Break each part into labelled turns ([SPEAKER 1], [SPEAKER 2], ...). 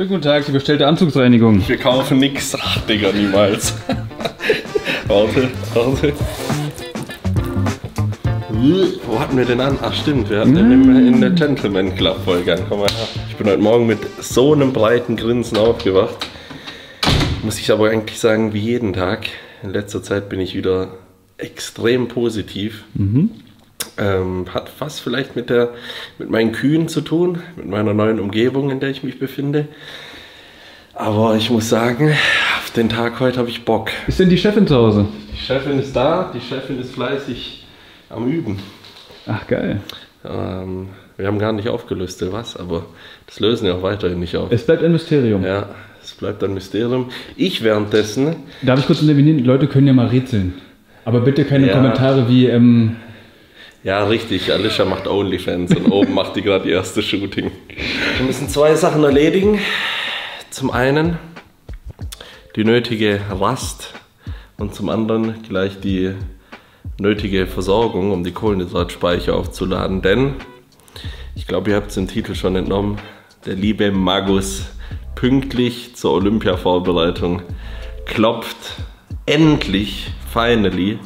[SPEAKER 1] Schönen guten Tag, die bestellte Anzugsreinigung.
[SPEAKER 2] Wir kaufen nix. Ach, Digga, niemals. Warte. Wo hatten wir denn an? Ach stimmt, wir hatten den in der Gentleman Club Folge an. Komm mal her. Ich bin heute Morgen mit so einem breiten Grinsen aufgewacht. Muss ich aber eigentlich sagen, wie jeden Tag. In letzter Zeit bin ich wieder extrem positiv. Hat was vielleicht mit meinen Kühen zu tun, mit meiner neuen Umgebung, in der ich mich befinde. Aber ich muss sagen, auf den Tag heute habe ich Bock.
[SPEAKER 1] Ist denn die Chefin zu Hause?
[SPEAKER 2] Die Chefin ist da, die Chefin ist fleißig am Üben.
[SPEAKER 1] Ach geil.
[SPEAKER 2] Wir haben gar nicht aufgelöst, was, aber das lösen wir auch weiterhin nicht auf.
[SPEAKER 1] Es bleibt ein Mysterium.
[SPEAKER 2] Ja, es bleibt ein Mysterium. Ich währenddessen...
[SPEAKER 1] Darf ich kurz intervenieren? Die Leute können ja mal rätseln. Aber bitte keine Kommentare wie...
[SPEAKER 2] Ja, richtig. Alicia macht Onlyfans und oben macht die gerade die erste Shooting. Wir müssen zwei Sachen erledigen. Zum einen die nötige Rast und zum anderen gleich die nötige Versorgung, um die Kohlenhydratspeicher aufzuladen. Denn, ich glaube, ihr habt es im Titel schon entnommen, der liebe Magus pünktlich zur Olympia-Vorbereitung klopft endlich, finally,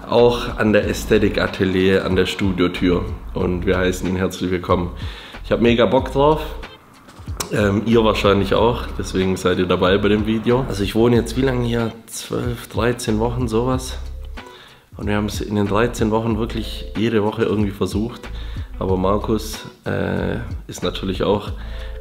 [SPEAKER 2] auch an der Aesthetic Atelier, an der Studiotür. Und wir heißen ihn herzlich willkommen. Ich habe mega Bock drauf. Ihr wahrscheinlich auch, deswegen seid ihr dabei bei dem Video. Also ich wohne jetzt wie lange hier? 12, 13 Wochen, sowas. Und wir haben es in den 13 Wochen wirklich jede Woche irgendwie versucht. Aber Markus ist natürlich auch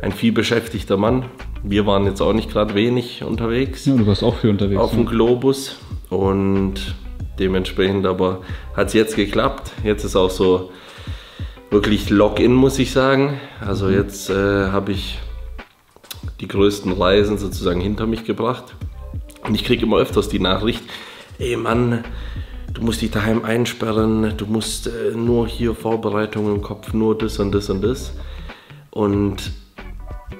[SPEAKER 2] ein vielbeschäftigter Mann. Wir waren jetzt auch nicht gerade wenig unterwegs.
[SPEAKER 1] Ja, du warst auch viel unterwegs.
[SPEAKER 2] Auf dem Globus. Und dementsprechend aber hat es jetzt geklappt. Jetzt ist auch so wirklich Login, muss ich sagen. Also jetzt habe ich die größten Reisen sozusagen hinter mich gebracht. Und ich kriege immer öfters die Nachricht, ey Mann, du musst dich daheim einsperren, du musst nur hier Vorbereitungen im Kopf, nur das und das und das. Und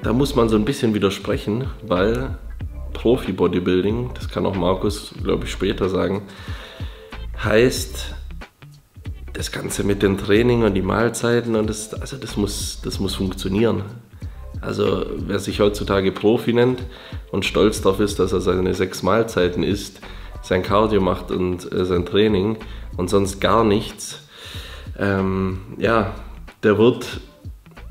[SPEAKER 2] da muss man so ein bisschen widersprechen, weil Profi-Bodybuilding, das kann auch Markus, glaube ich, später sagen, heißt, das Ganze mit dem Training und die Mahlzeiten und das muss funktionieren. Also wer sich heutzutage Profi nennt und stolz darauf ist, dass er seine 6 Mahlzeiten isst, sein Cardio macht und sein Training und sonst gar nichts, ja, der wird,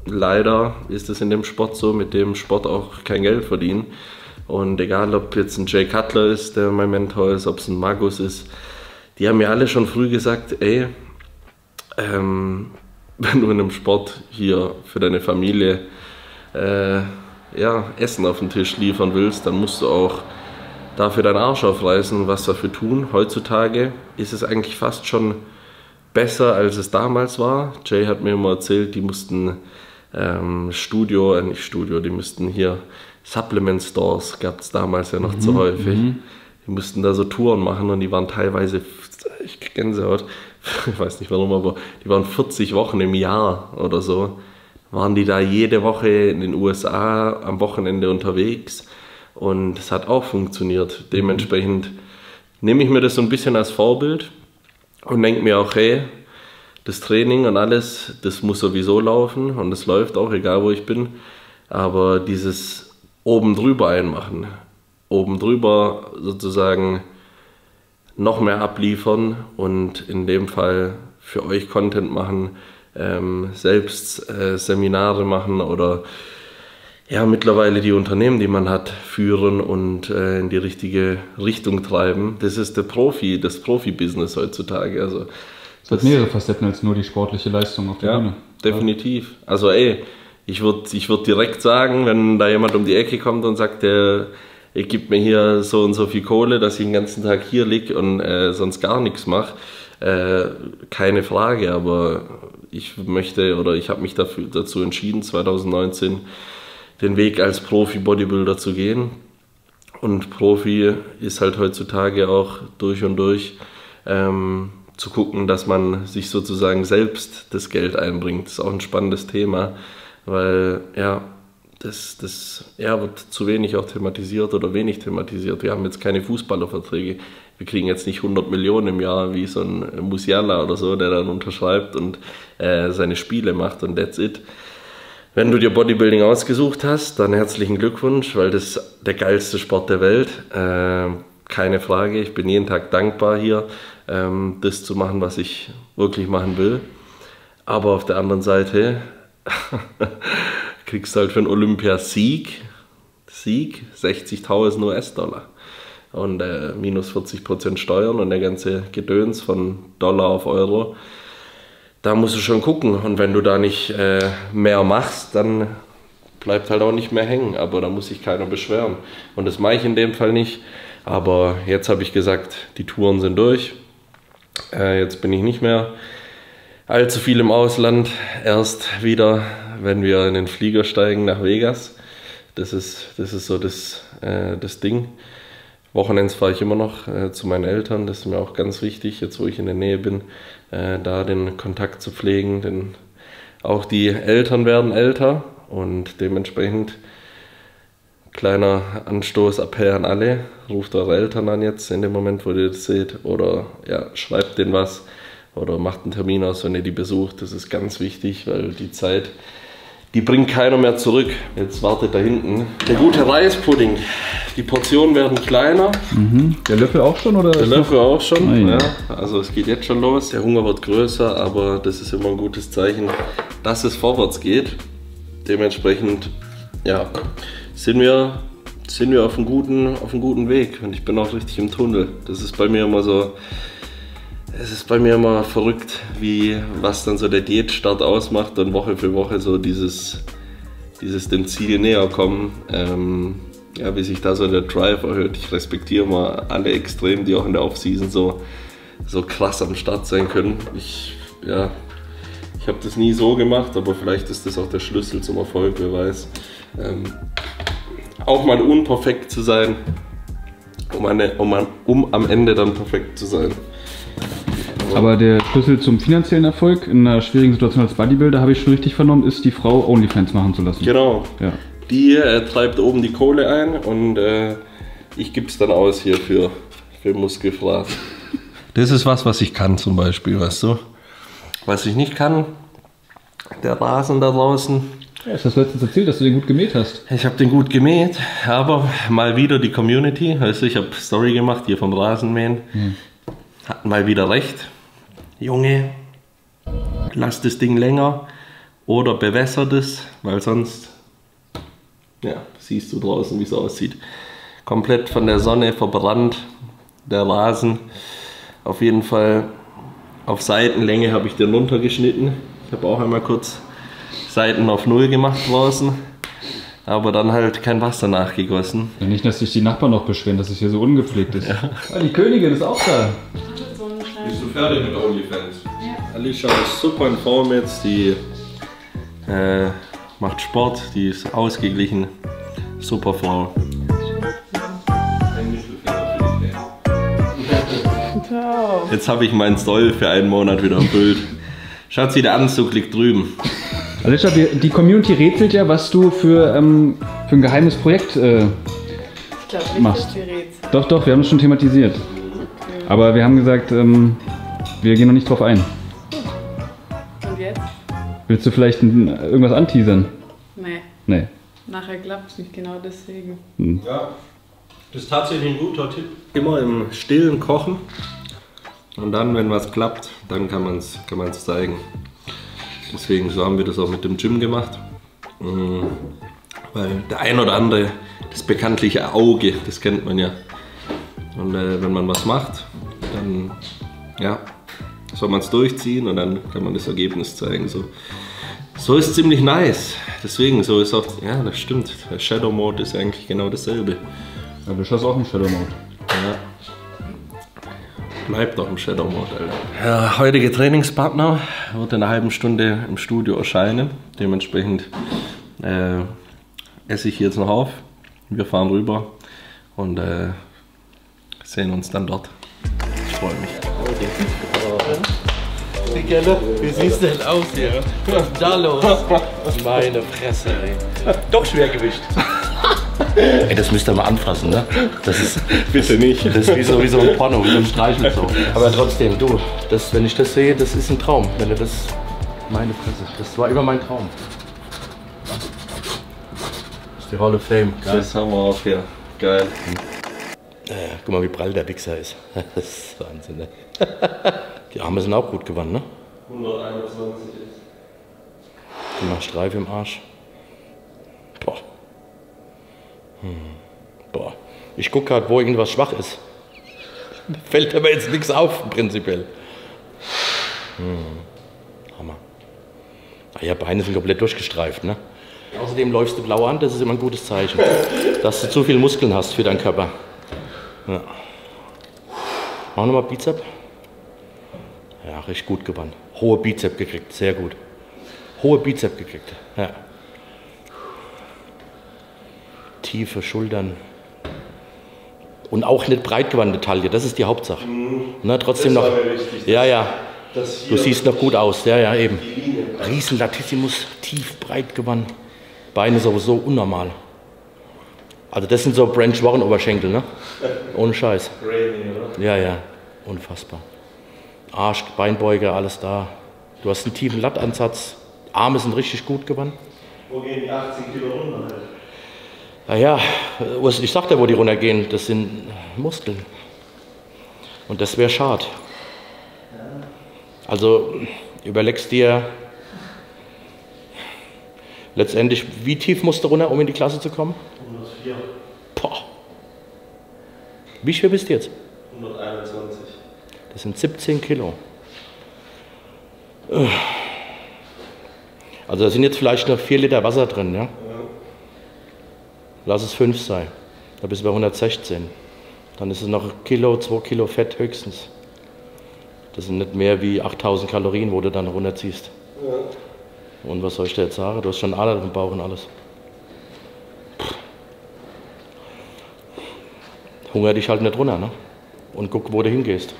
[SPEAKER 2] leider ist es in dem Sport so, mit dem Sport auch kein Geld verdienen. Und egal, ob jetzt ein Jay Cutler ist, der mein Mentor ist, ob es ein Magus ist, die haben mir alle schon früh gesagt, ey, wenn du in einem Sport hier für deine Familie ja, Essen auf den Tisch liefern willst, dann musst du auch dafür deinen Arsch aufreißen und was dafür tun. Heutzutage ist es eigentlich fast schon besser, als es damals war. Jay hat mir immer erzählt, die mussten die mussten hier Supplement Stores, gab es damals ja noch zu häufig. Die mussten da so Touren machen und die waren teilweise, ich krieg Gänsehaut, ich weiß nicht warum, aber die waren 40 Wochen im Jahr oder so. Waren die da jede Woche in den USA am Wochenende unterwegs und es hat auch funktioniert. Dementsprechend nehme ich mir das so ein bisschen als Vorbild und denke mir auch, hey, das Training und alles, das muss sowieso laufen und es läuft auch, egal wo ich bin. Aber dieses oben drüber einmachen, oben drüber sozusagen noch mehr abliefern und in dem Fall für euch Content machen, selbst Seminare machen oder ja, mittlerweile die Unternehmen, die man hat, führen und in die richtige Richtung treiben. Das ist das Profi-Business heutzutage. Also,
[SPEAKER 1] es hat mehrere Facetten als nur die sportliche Leistung auf der Bühne.
[SPEAKER 2] Definitiv. Also ey, ich würd direkt sagen, wenn da jemand um die Ecke kommt und sagt, er gibt mir hier so und so viel Kohle, dass ich den ganzen Tag hier liege und sonst gar nichts mache, keine Frage, aber ich habe mich dazu entschieden, 2019 den Weg als Profi-Bodybuilder zu gehen. Und Profi ist halt heutzutage auch durch und durch zu gucken, dass man sich sozusagen selbst das Geld einbringt. Das ist auch ein spannendes Thema, weil ja, das wird zu wenig auch thematisiert oder wenig thematisiert. Wir haben jetzt keine Fußballerverträge. Wir kriegen jetzt nicht 100 Millionen im Jahr wie so ein Musiala oder so, der dann unterschreibt und seine Spiele macht und that's it. Wenn du dir Bodybuilding ausgesucht hast, dann herzlichen Glückwunsch, weil das ist der geilste Sport der Welt. Keine Frage, ich bin jeden Tag dankbar hier, das zu machen, was ich wirklich machen will. Aber auf der anderen Seite kriegst du halt für einen Olympiasieg 60.000 US-Dollar und minus 40% Steuern und der ganze Gedöns von Dollar auf Euro. Da musst du schon gucken, und wenn du da nicht mehr machst, dann bleibt halt auch nicht mehr hängen, aber da muss sich keiner beschweren. Und das mache ich in dem Fall nicht, aber jetzt habe ich gesagt, die Touren sind durch, jetzt bin ich nicht mehr allzu viel im Ausland, erst wieder, wenn wir in den Flieger steigen nach Vegas. Das ist so das Ding. Wochenends fahre ich immer noch zu meinen Eltern, das ist mir auch ganz wichtig, jetzt wo ich in der Nähe bin, da den Kontakt zu pflegen, denn auch die Eltern werden älter und dementsprechend kleiner Anstoß, Appell an alle, ruft eure Eltern an jetzt in dem Moment, wo ihr das seht, oder ja, schreibt denen was oder macht einen Termin aus, wenn ihr die besucht, das ist ganz wichtig, weil die Zeit, die bringt keiner mehr zurück. Jetzt wartet da hinten der gute Reispudding. Die Portionen werden kleiner.
[SPEAKER 1] Der Löffel auch schon? Oder
[SPEAKER 2] der Löffel auch schon,
[SPEAKER 1] oh, ja.
[SPEAKER 2] Ja. Also es geht jetzt schon los. Der Hunger wird größer, aber das ist immer ein gutes Zeichen, dass es vorwärts geht. Dementsprechend ja, sind wir auf einem guten Weg. Und ich bin auch richtig im Tunnel. Das ist bei mir immer so... Es ist bei mir immer verrückt, was dann so der Diätstart ausmacht und Woche für Woche so dieses dem Ziel näher kommen. Ja, wie sich da so der Drive erhöht. Ich respektiere mal alle extrem, die auch in der Offseason so krass am Start sein können. Ich habe das nie so gemacht, aber vielleicht ist das auch der Schlüssel zum Erfolg, wer weiß. Auch mal unperfekt zu sein, um am Ende dann perfekt zu sein.
[SPEAKER 1] Aber der Schlüssel zum finanziellen Erfolg in einer schwierigen Situation als Bodybuilder, habe ich schon richtig vernommen, ist, die Frau OnlyFans machen zu lassen.
[SPEAKER 2] Genau.
[SPEAKER 1] Ja.
[SPEAKER 2] Die treibt oben die Kohle ein und ich gebe es dann aus hier für Muskelfraß. Das ist was ich kann zum Beispiel, weißt du. Was ich nicht kann, der Rasen da draußen.
[SPEAKER 1] Ja, hast du letztens erzählt, dass du den gut gemäht hast?
[SPEAKER 2] Ich habe den gut gemäht, aber mal wieder die Community, weißt du, ich habe Story gemacht hier vom Rasenmähen. Hatten mal wieder recht. Junge, lass das Ding länger oder bewässert es, weil sonst, ja, siehst du draußen, wie es aussieht. Komplett von der Sonne verbrannt, der Rasen. Auf jeden Fall auf Seitenlänge habe ich den runtergeschnitten. Ich habe auch einmal kurz Seiten auf 0 gemacht draußen, aber dann halt kein Wasser nachgegossen.
[SPEAKER 1] Ja, nicht, dass sich die Nachbarn noch beschweren, dass es hier so ungepflegt ist. Ja. Ah, die Königin ist auch da.
[SPEAKER 2] Bist du fertig mit OnlyFans? Ja. Alicia ist super in Form jetzt, die macht Sport, die ist ausgeglichen, super Frau. Jetzt habe ich meinen Soll für einen Monat wieder erfüllt. Schaut sie, der Anzug liegt drüben.
[SPEAKER 1] Alicia, die Community rätselt ja, was du für ein geheimes Projekt
[SPEAKER 3] ich glaube nicht,
[SPEAKER 1] machst.
[SPEAKER 3] dass wir rätseln.
[SPEAKER 1] Doch, wir haben es schon thematisiert.
[SPEAKER 3] Okay.
[SPEAKER 1] Aber wir haben gesagt, wir gehen noch nicht drauf ein.
[SPEAKER 3] Und jetzt?
[SPEAKER 1] Willst du vielleicht irgendwas anteasern? Nee.
[SPEAKER 3] Nachher klappt es nicht, genau deswegen.
[SPEAKER 2] Ja, das ist tatsächlich ein guter Tipp. Immer im Stillen kochen und dann, wenn was klappt, dann kann man es zeigen. Deswegen, so haben wir das auch mit dem Gym gemacht. Weil der ein oder andere, das bekanntliche Auge, das kennt man ja. Und wenn man was macht, dann ja, soll man es durchziehen und dann kann man das Ergebnis zeigen. So ist ziemlich nice. Deswegen, so ist auch, ja, das stimmt. Der Shadow Mode ist eigentlich genau dasselbe.
[SPEAKER 1] Ja, du schaust auch im Shadow Mode.
[SPEAKER 2] Ja. Bleibt doch im Shadow Mode, Alter. Ja, heutige Trainingspartner wird in einer halben Stunde im Studio erscheinen. Dementsprechend esse ich jetzt noch auf. Wir fahren rüber und sehen uns dann dort. Ich freue mich.
[SPEAKER 4] Dickerle, wie siehst du denn aus hier? Was ist da los? Meine Fresse, ey. Doch Schwergewicht. Ey, das müsst ihr mal anfassen, ne? Das ist,
[SPEAKER 2] Bitte nicht.
[SPEAKER 4] das ist wie so ein Porno, wie so ein Streichel so. Aber trotzdem, du, wenn ich das sehe, das ist ein Traum. Wenn du das, meine Fresse, das war immer mein Traum. ist die Hall of Fame. Geil.
[SPEAKER 2] Das haben wir auch hier. Geil.
[SPEAKER 4] Guck mal, wie prall der Wichser ist. Das ist Wahnsinn, ne? Die Arme sind auch gut gewonnen, ne?
[SPEAKER 2] 121 ist.
[SPEAKER 4] Guck mal, Streif im Arsch. Boah. Boah. Ich gucke gerade, wo irgendwas schwach ist. Fällt aber jetzt nichts auf, prinzipiell. Hammer. Ja, Beine sind komplett durchgestreift, ne? Außerdem läufst du blau an, das ist immer ein gutes Zeichen. Dass du zu viel Muskeln hast für deinen Körper. Ja. Mach nochmal Bizep. Ja, richtig gut gewonnen. Hohe Bizep gekriegt, sehr gut. Hohe Bizep gekriegt, ja. Tiefe Schultern. Und auch nicht breit gewandte Taille, das ist die Hauptsache. Na, trotzdem
[SPEAKER 2] Das
[SPEAKER 4] noch.
[SPEAKER 2] war mir wichtig,
[SPEAKER 4] Ja, ja.
[SPEAKER 2] Das
[SPEAKER 4] Du
[SPEAKER 2] hier
[SPEAKER 4] siehst noch gut aus, ja, ja, eben.
[SPEAKER 2] die Linie.
[SPEAKER 4] Riesen Latissimus, tief breit gewandt. Beine sowieso unnormal. Also das sind so Branch Warren Oberschenkel, ne? Ohne Scheiß.
[SPEAKER 2] Rainy, oder?
[SPEAKER 4] Ja, ja, unfassbar. Arsch, Beinbeuger, alles da. Du hast einen tiefen Lattansatz. Arme sind richtig gut gewandt.
[SPEAKER 2] Wo gehen die 18 Kilo runter?
[SPEAKER 4] Naja, ich sag dir, wo die runtergehen. Das sind Muskeln. Und das wäre schade. Also überlegst dir letztendlich, wie tief musst du runter, um in die Klasse zu kommen?
[SPEAKER 2] 104.
[SPEAKER 4] Boah. Wie schwer bist du jetzt?
[SPEAKER 2] 121.
[SPEAKER 4] Das sind 17 Kilo. Also da sind jetzt vielleicht noch 4 Liter Wasser drin, ja? Lass es 5 sein. Da bist du bei 116. Dann ist es noch 1 Kilo, 2 Kilo Fett höchstens. Das sind nicht mehr wie 8000 Kalorien, wo du dann runterziehst.
[SPEAKER 2] Ja.
[SPEAKER 4] Und was soll ich dir jetzt sagen? Du hast schon Adern im Bauch und alles. Hunger dich halt nicht runter, ne? Und guck, wo du hingehst.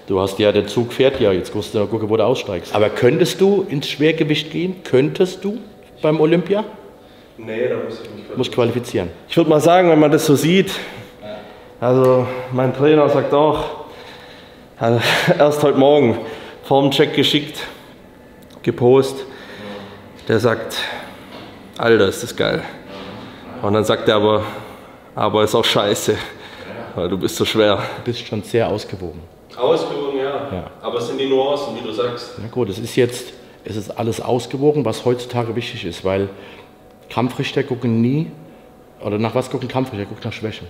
[SPEAKER 4] Du hast ja, der Zug fährt ja, jetzt musst du noch gucken, wo du aussteigst. Aber könntest du ins Schwergewicht gehen? Könntest du beim Olympia?
[SPEAKER 2] Nee, da muss ich mich
[SPEAKER 4] Muss qualifizieren.
[SPEAKER 2] Ich würde mal sagen, wenn man das so sieht, also mein Trainer sagt auch, also erst heute Morgen Formcheck geschickt, gepostet, der sagt, Alter, ist das geil. Und dann sagt er aber ist auch scheiße, weil du bist so schwer.
[SPEAKER 4] Du bist schon sehr ausgewogen.
[SPEAKER 2] Ausgewogen, ja.
[SPEAKER 4] Ja.
[SPEAKER 2] Aber es sind die Nuancen, wie du sagst.
[SPEAKER 4] Na gut, es ist alles ausgewogen, was heutzutage wichtig ist, weil Kampfrichter gucken nie, oder nach was gucken Kampfrichter? Gucken nach Schwächen.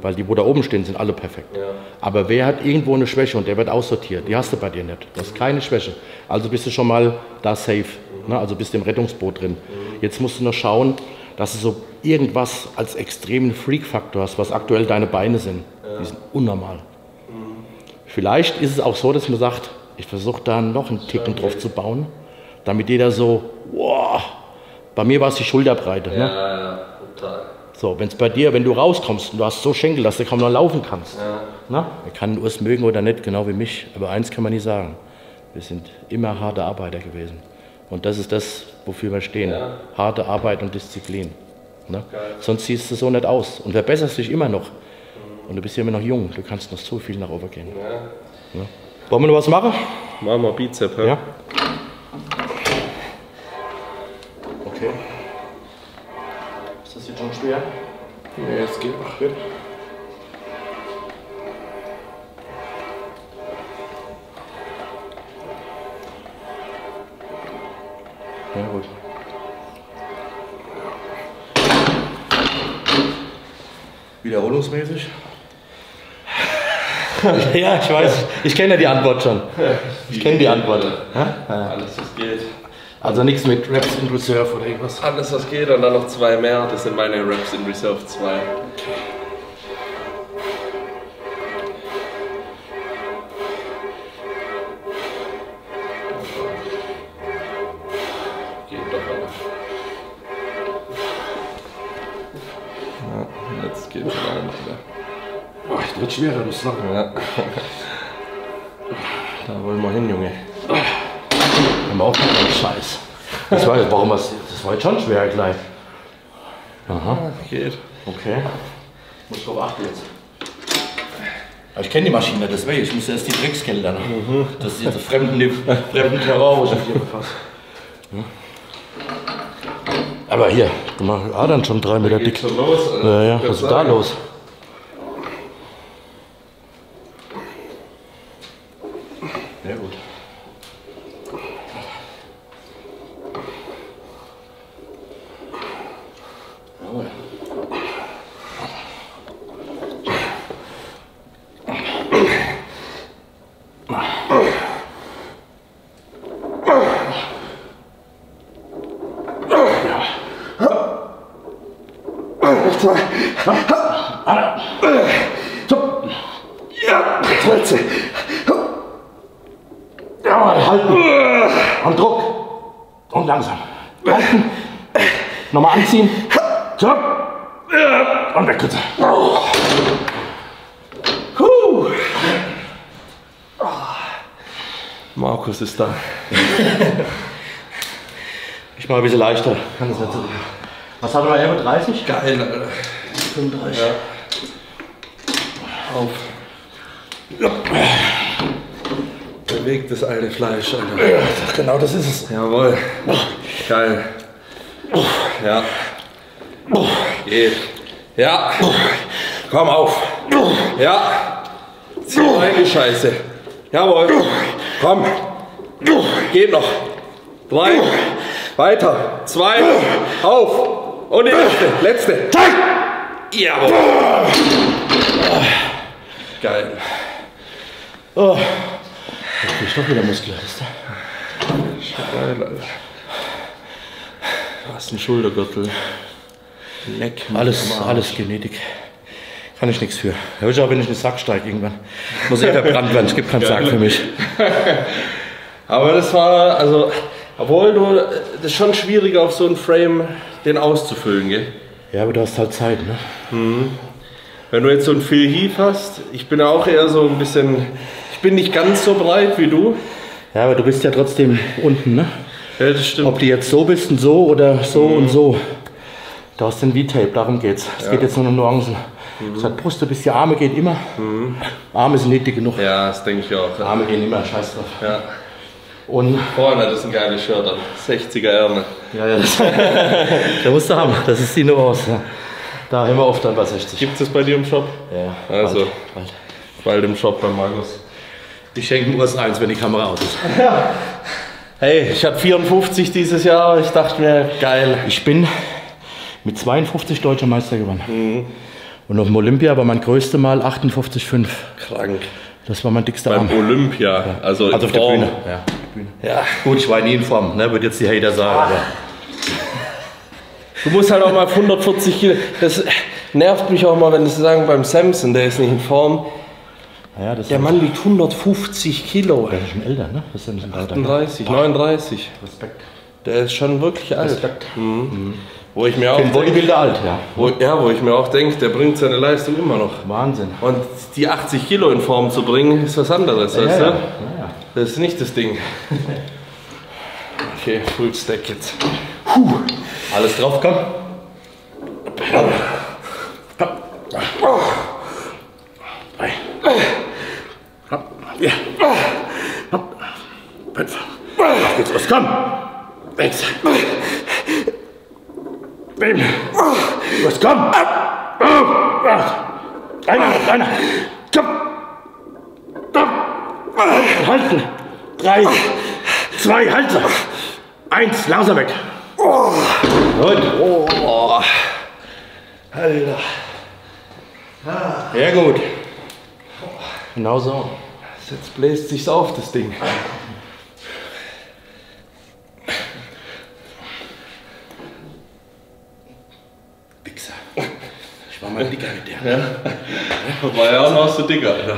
[SPEAKER 4] Weil die, wo da oben stehen, sind alle perfekt.
[SPEAKER 2] Ja.
[SPEAKER 4] Aber wer hat irgendwo eine Schwäche und der wird aussortiert? Die hast du bei dir nicht. Du hast keine Schwäche. Also bist du schon mal da safe. Ne? Also bist du im Rettungsboot drin. Jetzt musst du noch schauen, dass du so irgendwas als extremen Freak-Faktor hast, was aktuell deine Beine sind. Die sind unnormal. Vielleicht ist es auch so, dass man sagt, ich versuche da noch einen Ticken drauf zu bauen, damit jeder so, wow. Bei mir war es die Schulterbreite. Ne?
[SPEAKER 2] Ja, total.
[SPEAKER 4] So, wenn es bei dir, wenn du rauskommst und du hast so Schenkel, dass du kaum noch laufen kannst.
[SPEAKER 2] Ja.
[SPEAKER 4] Na? Man kann es mögen oder nicht, genau wie mich. Aber eins kann man nicht sagen. Wir sind immer harte Arbeiter gewesen. Und das ist das, wofür wir stehen.
[SPEAKER 2] Ja.
[SPEAKER 4] Harte Arbeit und Disziplin. Ne? Sonst siehst du so nicht aus und verbesserst dich immer noch. Und du bist ja immer noch jung. Du kannst noch so viel nach oben gehen.
[SPEAKER 2] Ja.
[SPEAKER 4] Ne? Wollen wir noch was machen?
[SPEAKER 2] Machen wir Bizep, ja?
[SPEAKER 4] Ja. Okay. Ist das jetzt schon schwer?
[SPEAKER 2] Nee, es geht.
[SPEAKER 4] Gut. Ja, gut. Wiederholungsmäßig? Ja, ich weiß. Ich kenne ja die Antwort schon. Ich kenne die Antwort.
[SPEAKER 2] Alles, was geht.
[SPEAKER 4] Also nichts mit Reps in Reserve oder irgendwas.
[SPEAKER 2] Alles, was geht und dann noch 2 mehr. Das sind meine Reps in Reserve 2. Geht doch alles. Ja, jetzt geht's rein, Alter.
[SPEAKER 4] Boah, ich wird schwerer, du Sache.
[SPEAKER 2] Ja. Da wollen wir hin, Junge.
[SPEAKER 4] Hör mal auf mit dem Scheiß. Das war jetzt schon schwer gleich. Aha.
[SPEAKER 2] Geht.
[SPEAKER 4] Okay. Muss drauf achten jetzt. Aber ich kenne die Maschine, deswegen. Ich muss erst die Dreckskelder. Das ist jetzt fremden Terror, wo ich mich hier befasse. Aber hier, guck mal, Adern schon 3 Meter dick.
[SPEAKER 2] Schon los,
[SPEAKER 4] Ja, ja, was ist da los? Sehr gut. Jawohl.
[SPEAKER 2] Ja, Trotze.
[SPEAKER 4] Jawohl, halten. Und Druck. Und langsam. Halten. Nochmal anziehen. Zurück. Und weg, Kürzer.
[SPEAKER 2] Markus ist da.
[SPEAKER 4] Ich mache ein bisschen leichter. Kann das nicht so. Was haben wir, 30?
[SPEAKER 2] Geil, Alter.
[SPEAKER 4] 35.
[SPEAKER 2] Ja. Auf. Bewegt das alte Fleisch, Alter.
[SPEAKER 4] Ja, genau das ist es.
[SPEAKER 2] Jawohl. Geil. Ja. Geht. Ja. Komm auf. Ja. Zieh rein, die Scheiße. Jawohl. Komm. Geht noch. 3. Weiter. 2. Auf. Und die letzte. Jawohl. Geil.
[SPEAKER 4] Oh. Da krieg ich doch wieder Muskeln.
[SPEAKER 2] Geil, Alter. Du hast einen Schultergürtel. Leck.
[SPEAKER 4] Alles Genetik. Kann ich nichts für. Hör ich auch, wenn ich in den Sack steige irgendwann. Muss ich verbrannt werden, es gibt keinen Sack für mich.
[SPEAKER 2] Aber das war, also, obwohl das ist schon schwierig auf so einen Frame den auszufüllen, gell?
[SPEAKER 4] Ja, aber du hast halt Zeit, ne?
[SPEAKER 2] Wenn du jetzt so einen Phil Heath hast, ich bin auch eher so ein bisschen, ich bin nicht ganz so breit wie du.
[SPEAKER 4] Ja, aber du bist ja trotzdem unten, ne?
[SPEAKER 2] Ja, das stimmt.
[SPEAKER 4] Ob du jetzt so bist und so oder so und so. Du hast den V-Tape, darum geht's. Es geht jetzt nur um Nuancen. Das hat Brust bis die Arme geht immer. Arme sind nicht dick genug.
[SPEAKER 2] Ja, das denke ich auch.
[SPEAKER 4] Arme gehen immer, scheiß drauf.
[SPEAKER 2] Ja.
[SPEAKER 4] Und
[SPEAKER 2] Vorne, das ist ein geiles Shirt an. 60er Ärmel.
[SPEAKER 4] ja, das, da musst du haben. Das ist die Nuance. Ja. Da haben wir oft dann bei 60.
[SPEAKER 2] Gibt es bei dir im Shop?
[SPEAKER 4] Ja,
[SPEAKER 2] Also,
[SPEAKER 4] bald.
[SPEAKER 2] bald im Shop bei Markus.
[SPEAKER 4] Ich schenke mir eins, wenn die Kamera aus ist.
[SPEAKER 2] Hey, ich hatte 54 dieses Jahr. Ich dachte mir, geil.
[SPEAKER 4] Ich bin mit 52 deutscher Meister gewonnen. Und auf dem Olympia war mein größtes Mal 58,5.
[SPEAKER 2] Krank.
[SPEAKER 4] Das war mein dickster
[SPEAKER 2] Beim
[SPEAKER 4] Arm.
[SPEAKER 2] Olympia. Also in
[SPEAKER 4] Also auf der
[SPEAKER 2] Form.
[SPEAKER 4] Bühne. Ja, die Bühne.
[SPEAKER 2] Ja.
[SPEAKER 4] Gut, ich war nie in Form, ne? Würde jetzt die Hater sagen. Aber
[SPEAKER 2] Du musst halt auch mal auf 140 Kilo. Das nervt mich auch mal, wenn sie sagen, beim Samson, der ist nicht in Form.
[SPEAKER 4] ja, das
[SPEAKER 2] Der
[SPEAKER 4] ist
[SPEAKER 2] Mann wiegt 150 Kilo.
[SPEAKER 4] der ist schon älter, ne? Das ist ja nicht ein Alter.
[SPEAKER 2] 38, 39.
[SPEAKER 4] Respekt.
[SPEAKER 2] Der ist schon wirklich alt.
[SPEAKER 4] Respekt.
[SPEAKER 2] Wo ich mir auch
[SPEAKER 4] Für den
[SPEAKER 2] denke,
[SPEAKER 4] Bodybuilder alt, ja.
[SPEAKER 2] wo ich mir auch denke, der bringt seine Leistung immer noch.
[SPEAKER 4] Wahnsinn.
[SPEAKER 2] Und die 80 Kilo in Form zu bringen, ist was anderes. Weißt du?
[SPEAKER 4] Ja.
[SPEAKER 2] Das ist nicht das Ding. Okay, Full Stack jetzt.
[SPEAKER 4] Alles drauf, komm. Drei. Ja. 5. Auf geht's los, komm. 6. 7. Los, komm. 8. Einer. Komm. Halten. 3. 2. Halte. 1. Langsam weg. Gut.
[SPEAKER 2] Oh, Alter.
[SPEAKER 4] Sehr gut. Genau so.
[SPEAKER 2] Jetzt bläst sich's auf, das Ding.
[SPEAKER 4] Wichser. Ich war mal dicker mit der.
[SPEAKER 2] Ja. War ja auch noch so dicker, Alter.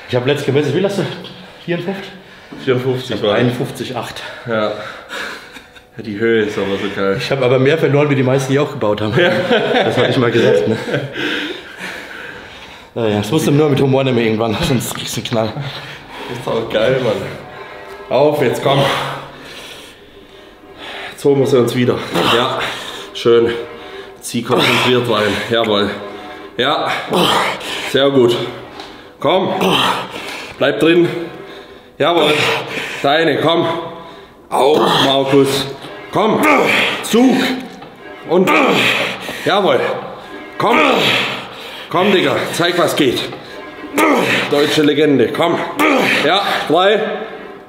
[SPEAKER 4] Ich habe letztes gemessen, wie viel hast du? 54?
[SPEAKER 2] 54 war
[SPEAKER 4] 51,8.
[SPEAKER 2] Ja. Die Höhe ist aber so geil.
[SPEAKER 4] Ich habe aber mehr verloren, wie die meisten, die auch gebaut haben. Das hatte ich mal gesagt. Ne? Naja, das musst du nur mit Humor nehmen irgendwann, sonst kriegst du einen Knall.
[SPEAKER 2] Das ist auch geil, Mann. Auf, jetzt komm. Jetzt holen wir sie uns wieder. Ja, schön. Zieh konzentriert rein. Jawohl. Ja, sehr gut. Komm. Bleib drin. Jawohl. Deine, komm. Auf, Markus. Komm. Zug. Und. Jawohl. Komm. Komm, Digga. Zeig, was geht. Deutsche Legende. Komm. Ja, 3.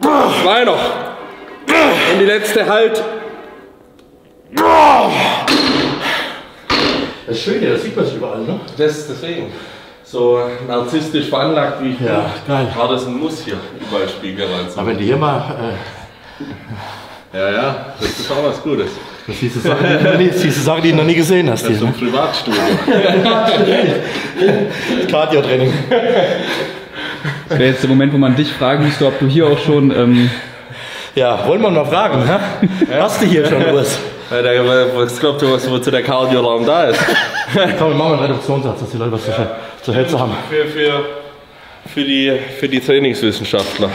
[SPEAKER 2] 2 noch. Und die letzte halt.
[SPEAKER 4] Das ist schön, das sieht man überall, ne?
[SPEAKER 2] Deswegen. So narzisstisch veranlagt wie ich
[SPEAKER 4] Ja, geil.
[SPEAKER 2] war das ein Muss hier. Überall Spiegel rein.
[SPEAKER 4] Aber wenn du hier mal,
[SPEAKER 2] Ja, das ist auch was Gutes.
[SPEAKER 4] das siehst du Sachen, die du noch nie gesehen hast.
[SPEAKER 2] Das ist
[SPEAKER 4] Hier,
[SPEAKER 2] ein
[SPEAKER 4] ne?
[SPEAKER 2] Privatstudio.
[SPEAKER 4] Cardio-Training.
[SPEAKER 1] Das wäre jetzt der Moment, wo man dich fragen müsste, ob du hier auch schon.
[SPEAKER 4] Ja, wollen wir mal fragen, ne? Hast du hier schon was?
[SPEAKER 2] Was glaubt ihr, wozu der Cardio-Raum da ist?
[SPEAKER 4] Komm, wir machen einen Reduktionssatz, dass die Leute was zu Hälfte haben.
[SPEAKER 2] Für die Trainingswissenschaftler.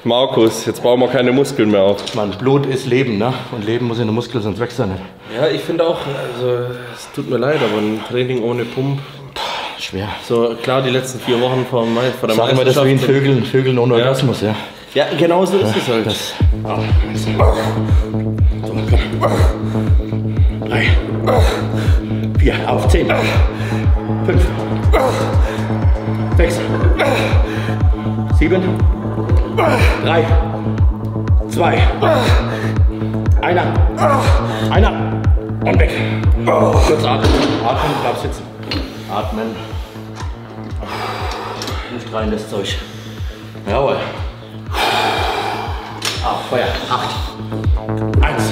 [SPEAKER 2] Markus, jetzt bauen wir keine Muskeln mehr auf.
[SPEAKER 4] Mann, Blut ist Leben, ne? Und Leben muss in den Muskeln, sonst wächst er nicht.
[SPEAKER 2] Ja, ich finde auch, also es tut mir leid, aber ein Training ohne Pump.
[SPEAKER 4] Schwer.
[SPEAKER 2] So klar, die letzten 4 Wochen vor der
[SPEAKER 4] Sagen wir das wie ein
[SPEAKER 2] Meisterschaft.
[SPEAKER 4] Vögeln ohne Orgasmus, ja.
[SPEAKER 2] Ja, genau so ist es halt.
[SPEAKER 4] Das. So, komm. 3, 4, auf 10, 5, 6, 7, 3, 2, einer und weg. Kurz atmen, bleib sitzen. Atmen. Nicht rein das Zeug. Jawohl. Auf Feuer. 8. 1.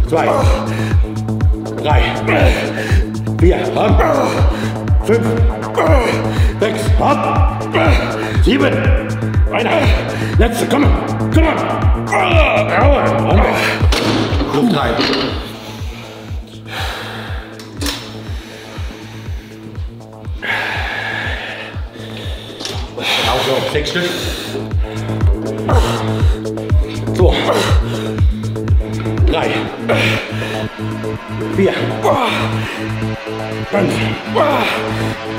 [SPEAKER 4] 2. 3. 4. 5. 6. 7. Einer. Letzte. Komm. Jawohl. Luft rein. Genau so. 6 Stück. So. 3. 4. 5.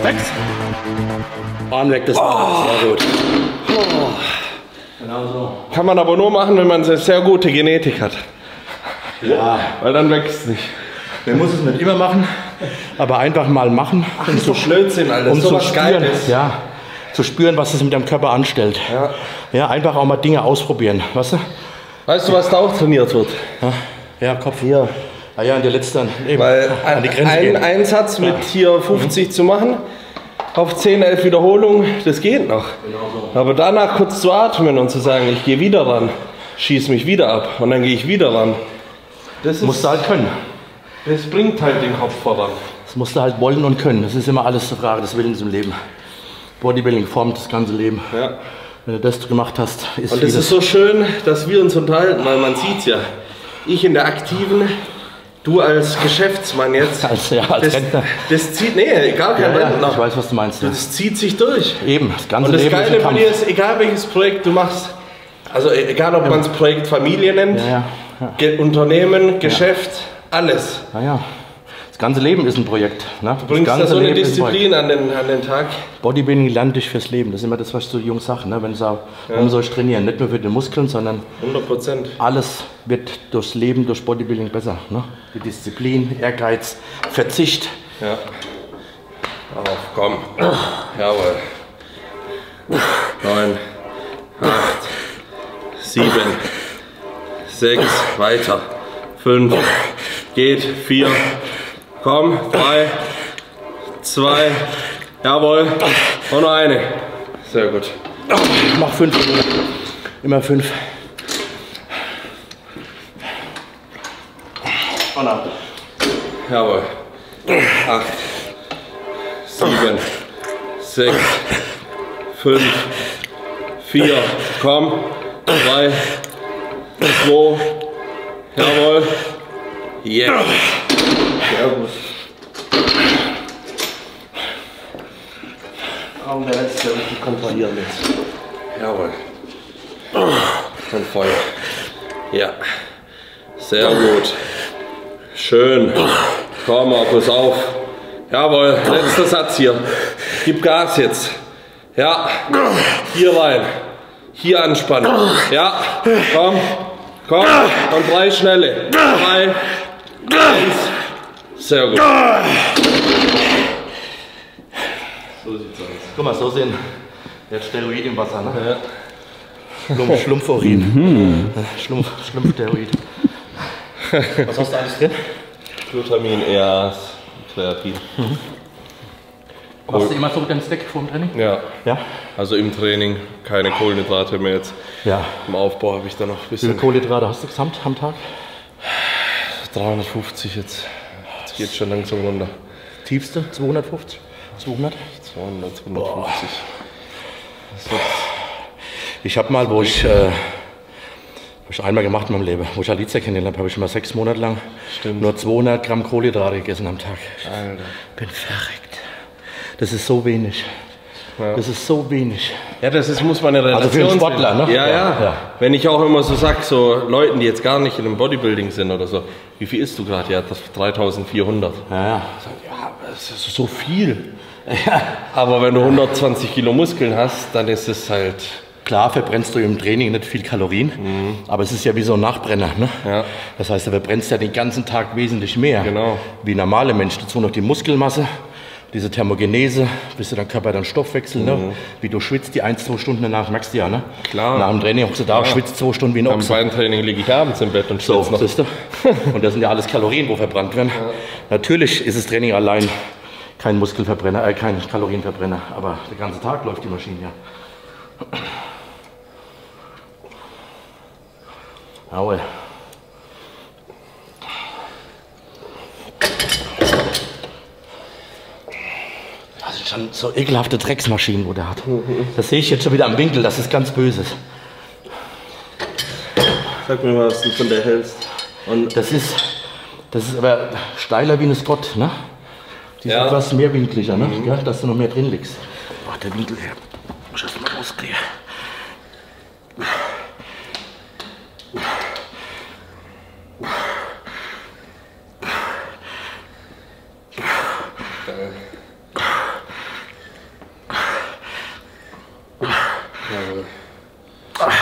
[SPEAKER 4] 6. Arm weg, das war sehr gut. Genau so.
[SPEAKER 2] Kann man aber nur machen, wenn man eine sehr gute Genetik hat.
[SPEAKER 4] Ja.
[SPEAKER 2] Weil dann wächst es nicht.
[SPEAKER 4] Man muss es nicht immer machen, aber einfach mal machen.
[SPEAKER 2] Um so Blödsinn, Alter.
[SPEAKER 4] Um
[SPEAKER 2] so
[SPEAKER 4] zu
[SPEAKER 2] was
[SPEAKER 4] spüren,
[SPEAKER 2] Geiles.
[SPEAKER 4] ja, zu spüren, was es mit deinem Körper anstellt.
[SPEAKER 2] Ja.
[SPEAKER 4] Ja, einfach auch mal Dinge ausprobieren, weißt du?
[SPEAKER 2] Weißt du, was da auch trainiert wird?
[SPEAKER 4] Ja, Kopf hier. Ah ja, und der letzte eben
[SPEAKER 2] Weil
[SPEAKER 4] an die Grenze gehen.
[SPEAKER 2] ein Einsatz mit hier 50 zu machen, auf 10, 11 Wiederholungen, das geht noch. Aber danach kurz zu atmen und zu sagen, ich gehe wieder ran, schieß mich wieder ab und dann gehe ich wieder ran. Das
[SPEAKER 4] Musst du halt können.
[SPEAKER 2] Das bringt halt den Kopf voran.
[SPEAKER 4] Das musst du halt wollen und können. Das ist immer alles eine Frage des Willens im Leben. Bodybuilding formt das ganze Leben.
[SPEAKER 2] Ja.
[SPEAKER 4] Wenn du das gemacht hast, ist
[SPEAKER 2] Und
[SPEAKER 4] vieles.
[SPEAKER 2] es ist so schön, dass wir uns unterhalten, weil man sieht ja, ich in der Aktiven, du als Geschäftsmann jetzt.
[SPEAKER 4] als
[SPEAKER 2] das,
[SPEAKER 4] Rentner.
[SPEAKER 2] das zieht, nee, gar kein
[SPEAKER 4] Ja,
[SPEAKER 2] Rentner.
[SPEAKER 4] ich weiß, was du meinst. Ja.
[SPEAKER 2] Das zieht sich durch.
[SPEAKER 4] Eben, das ganze
[SPEAKER 2] Und das
[SPEAKER 4] Leben ist
[SPEAKER 2] Geile
[SPEAKER 4] ein
[SPEAKER 2] bei
[SPEAKER 4] Kampf.
[SPEAKER 2] dir ist, egal welches Projekt du machst, also egal ob man es Projekt Familie nennt,
[SPEAKER 4] Ja.
[SPEAKER 2] Unternehmen, Geschäft, alles.
[SPEAKER 4] Naja, das ganze Leben ist ein Projekt. Ne?
[SPEAKER 2] Du bringst da so eine Disziplin an den Tag.
[SPEAKER 4] Bodybuilding lerne dich fürs Leben. Das ist immer das, was ich so Jungs sage. Ne? Wenn sie warum soll ich trainieren? Nicht nur für die Muskeln, sondern
[SPEAKER 2] 100%.
[SPEAKER 4] alles wird durchs Leben, durch Bodybuilding besser. Ne? Die Disziplin, Ehrgeiz, Verzicht.
[SPEAKER 2] Ja. Auf, komm. Jawohl. 9, 8, 7, 6, weiter. 5, geht, 4, komm, 3, 2, jawohl, und noch eine. Sehr gut.
[SPEAKER 4] Mach 5. Immer 5. Und ab.
[SPEAKER 2] Jawohl. 8, 7, 6, 5, 4, komm, 3, 2, jawohl, yes. Sehr gut.
[SPEAKER 4] Augen der letzte richtig kontrollieren jetzt.
[SPEAKER 2] Jawohl. Und Feuer. Ja. Sehr gut. Schön. Komm, Markus, auf. Jawohl, letzter Satz hier. Gib Gas jetzt. Ja. Hier rein. Hier anspannen. Ja. Komm. Komm, und 3 schnelle. 3, 1. Sehr gut. So sieht's aus.
[SPEAKER 4] Guck mal, so sehen jetzt Steroid im Wasser, ne? Ja. Schlumpfurin. Schlumpfsteroid. Was hast du alles drin?
[SPEAKER 2] Glutamin, EAS, Kreatin.
[SPEAKER 4] Machst du immer so den Snack vor dem Training?
[SPEAKER 2] Ja.
[SPEAKER 4] Ja.
[SPEAKER 2] Also im Training keine Kohlenhydrate mehr jetzt.
[SPEAKER 4] Ja.
[SPEAKER 2] Im Aufbau habe ich da noch ein
[SPEAKER 4] Wie
[SPEAKER 2] bisschen.
[SPEAKER 4] viele Kohlenhydrate hast du gesamt am Tag?
[SPEAKER 2] 350 jetzt. Jetzt geht schon langsam runter.
[SPEAKER 4] Tiefste 250? 200?
[SPEAKER 2] 200, 250.
[SPEAKER 4] Ich habe mal, wo ich einmal gemacht in meinem Leben, wo ich Alicia kennengelernt habe, habe ich mal 6 Monate lang nur 200 Gramm Kohlenhydrate gegessen am Tag.
[SPEAKER 2] Alter.
[SPEAKER 4] Bin verreckt. Das ist so wenig.
[SPEAKER 2] Ja.
[SPEAKER 4] Das ist so wenig.
[SPEAKER 2] Ja, das ist, muss man eine Relation
[SPEAKER 4] Also für einen Sportler,
[SPEAKER 2] sehen.
[SPEAKER 4] ne?
[SPEAKER 2] Ja, ja,
[SPEAKER 4] Ja.
[SPEAKER 2] Wenn ich auch immer so sage, so Leuten, die jetzt gar nicht in einem Bodybuilding sind oder so, wie viel isst du gerade? Ja, das 3400.
[SPEAKER 4] Ja, ja.
[SPEAKER 2] Das ist so viel. Aber wenn du 120 Kilo Muskeln hast, dann ist es halt...
[SPEAKER 4] Klar verbrennst du im Training nicht viel Kalorien, aber es ist ja wie so ein Nachbrenner. Ne?
[SPEAKER 2] Ja.
[SPEAKER 4] Das heißt, du verbrennst ja den ganzen Tag wesentlich mehr.
[SPEAKER 2] Genau.
[SPEAKER 4] Wie normale Menschen. Dazu noch die Muskelmasse, diese Thermogenese, bis der Körper dann Stoffwechsel, ne? Wie du schwitzt die 1-2 Stunden danach, merkst du ja. Ne?
[SPEAKER 2] Klar.
[SPEAKER 4] Nach dem Training hockst du da, schwitzt 2 Stunden wie ein
[SPEAKER 2] Beim
[SPEAKER 4] Ochse.
[SPEAKER 2] Beintraining liege ich abends im Bett und
[SPEAKER 4] So,
[SPEAKER 2] schwitze noch.
[SPEAKER 4] siehst du? Und das sind ja alles Kalorien, wo verbrannt werden. Natürlich ist das Training allein kein Muskelverbrenner, kein Kalorienverbrenner, aber der ganze Tag läuft die Maschine ja. Jawohl. Das sind schon so ekelhafte Drecksmaschinen, wo der hat. Das sehe ich jetzt schon wieder am Winkel, das ist ganz Böses.
[SPEAKER 2] Sag mir mal, was du von der hältst. Und
[SPEAKER 4] Das ist aber steiler wie eine Scott, ne? Die ist
[SPEAKER 2] Ja.
[SPEAKER 4] etwas mehrwinkliger, ne? Ja, dass du noch mehr drin liegst. Boah, der Winkel hier. Muss ich erst mal rauskriegen.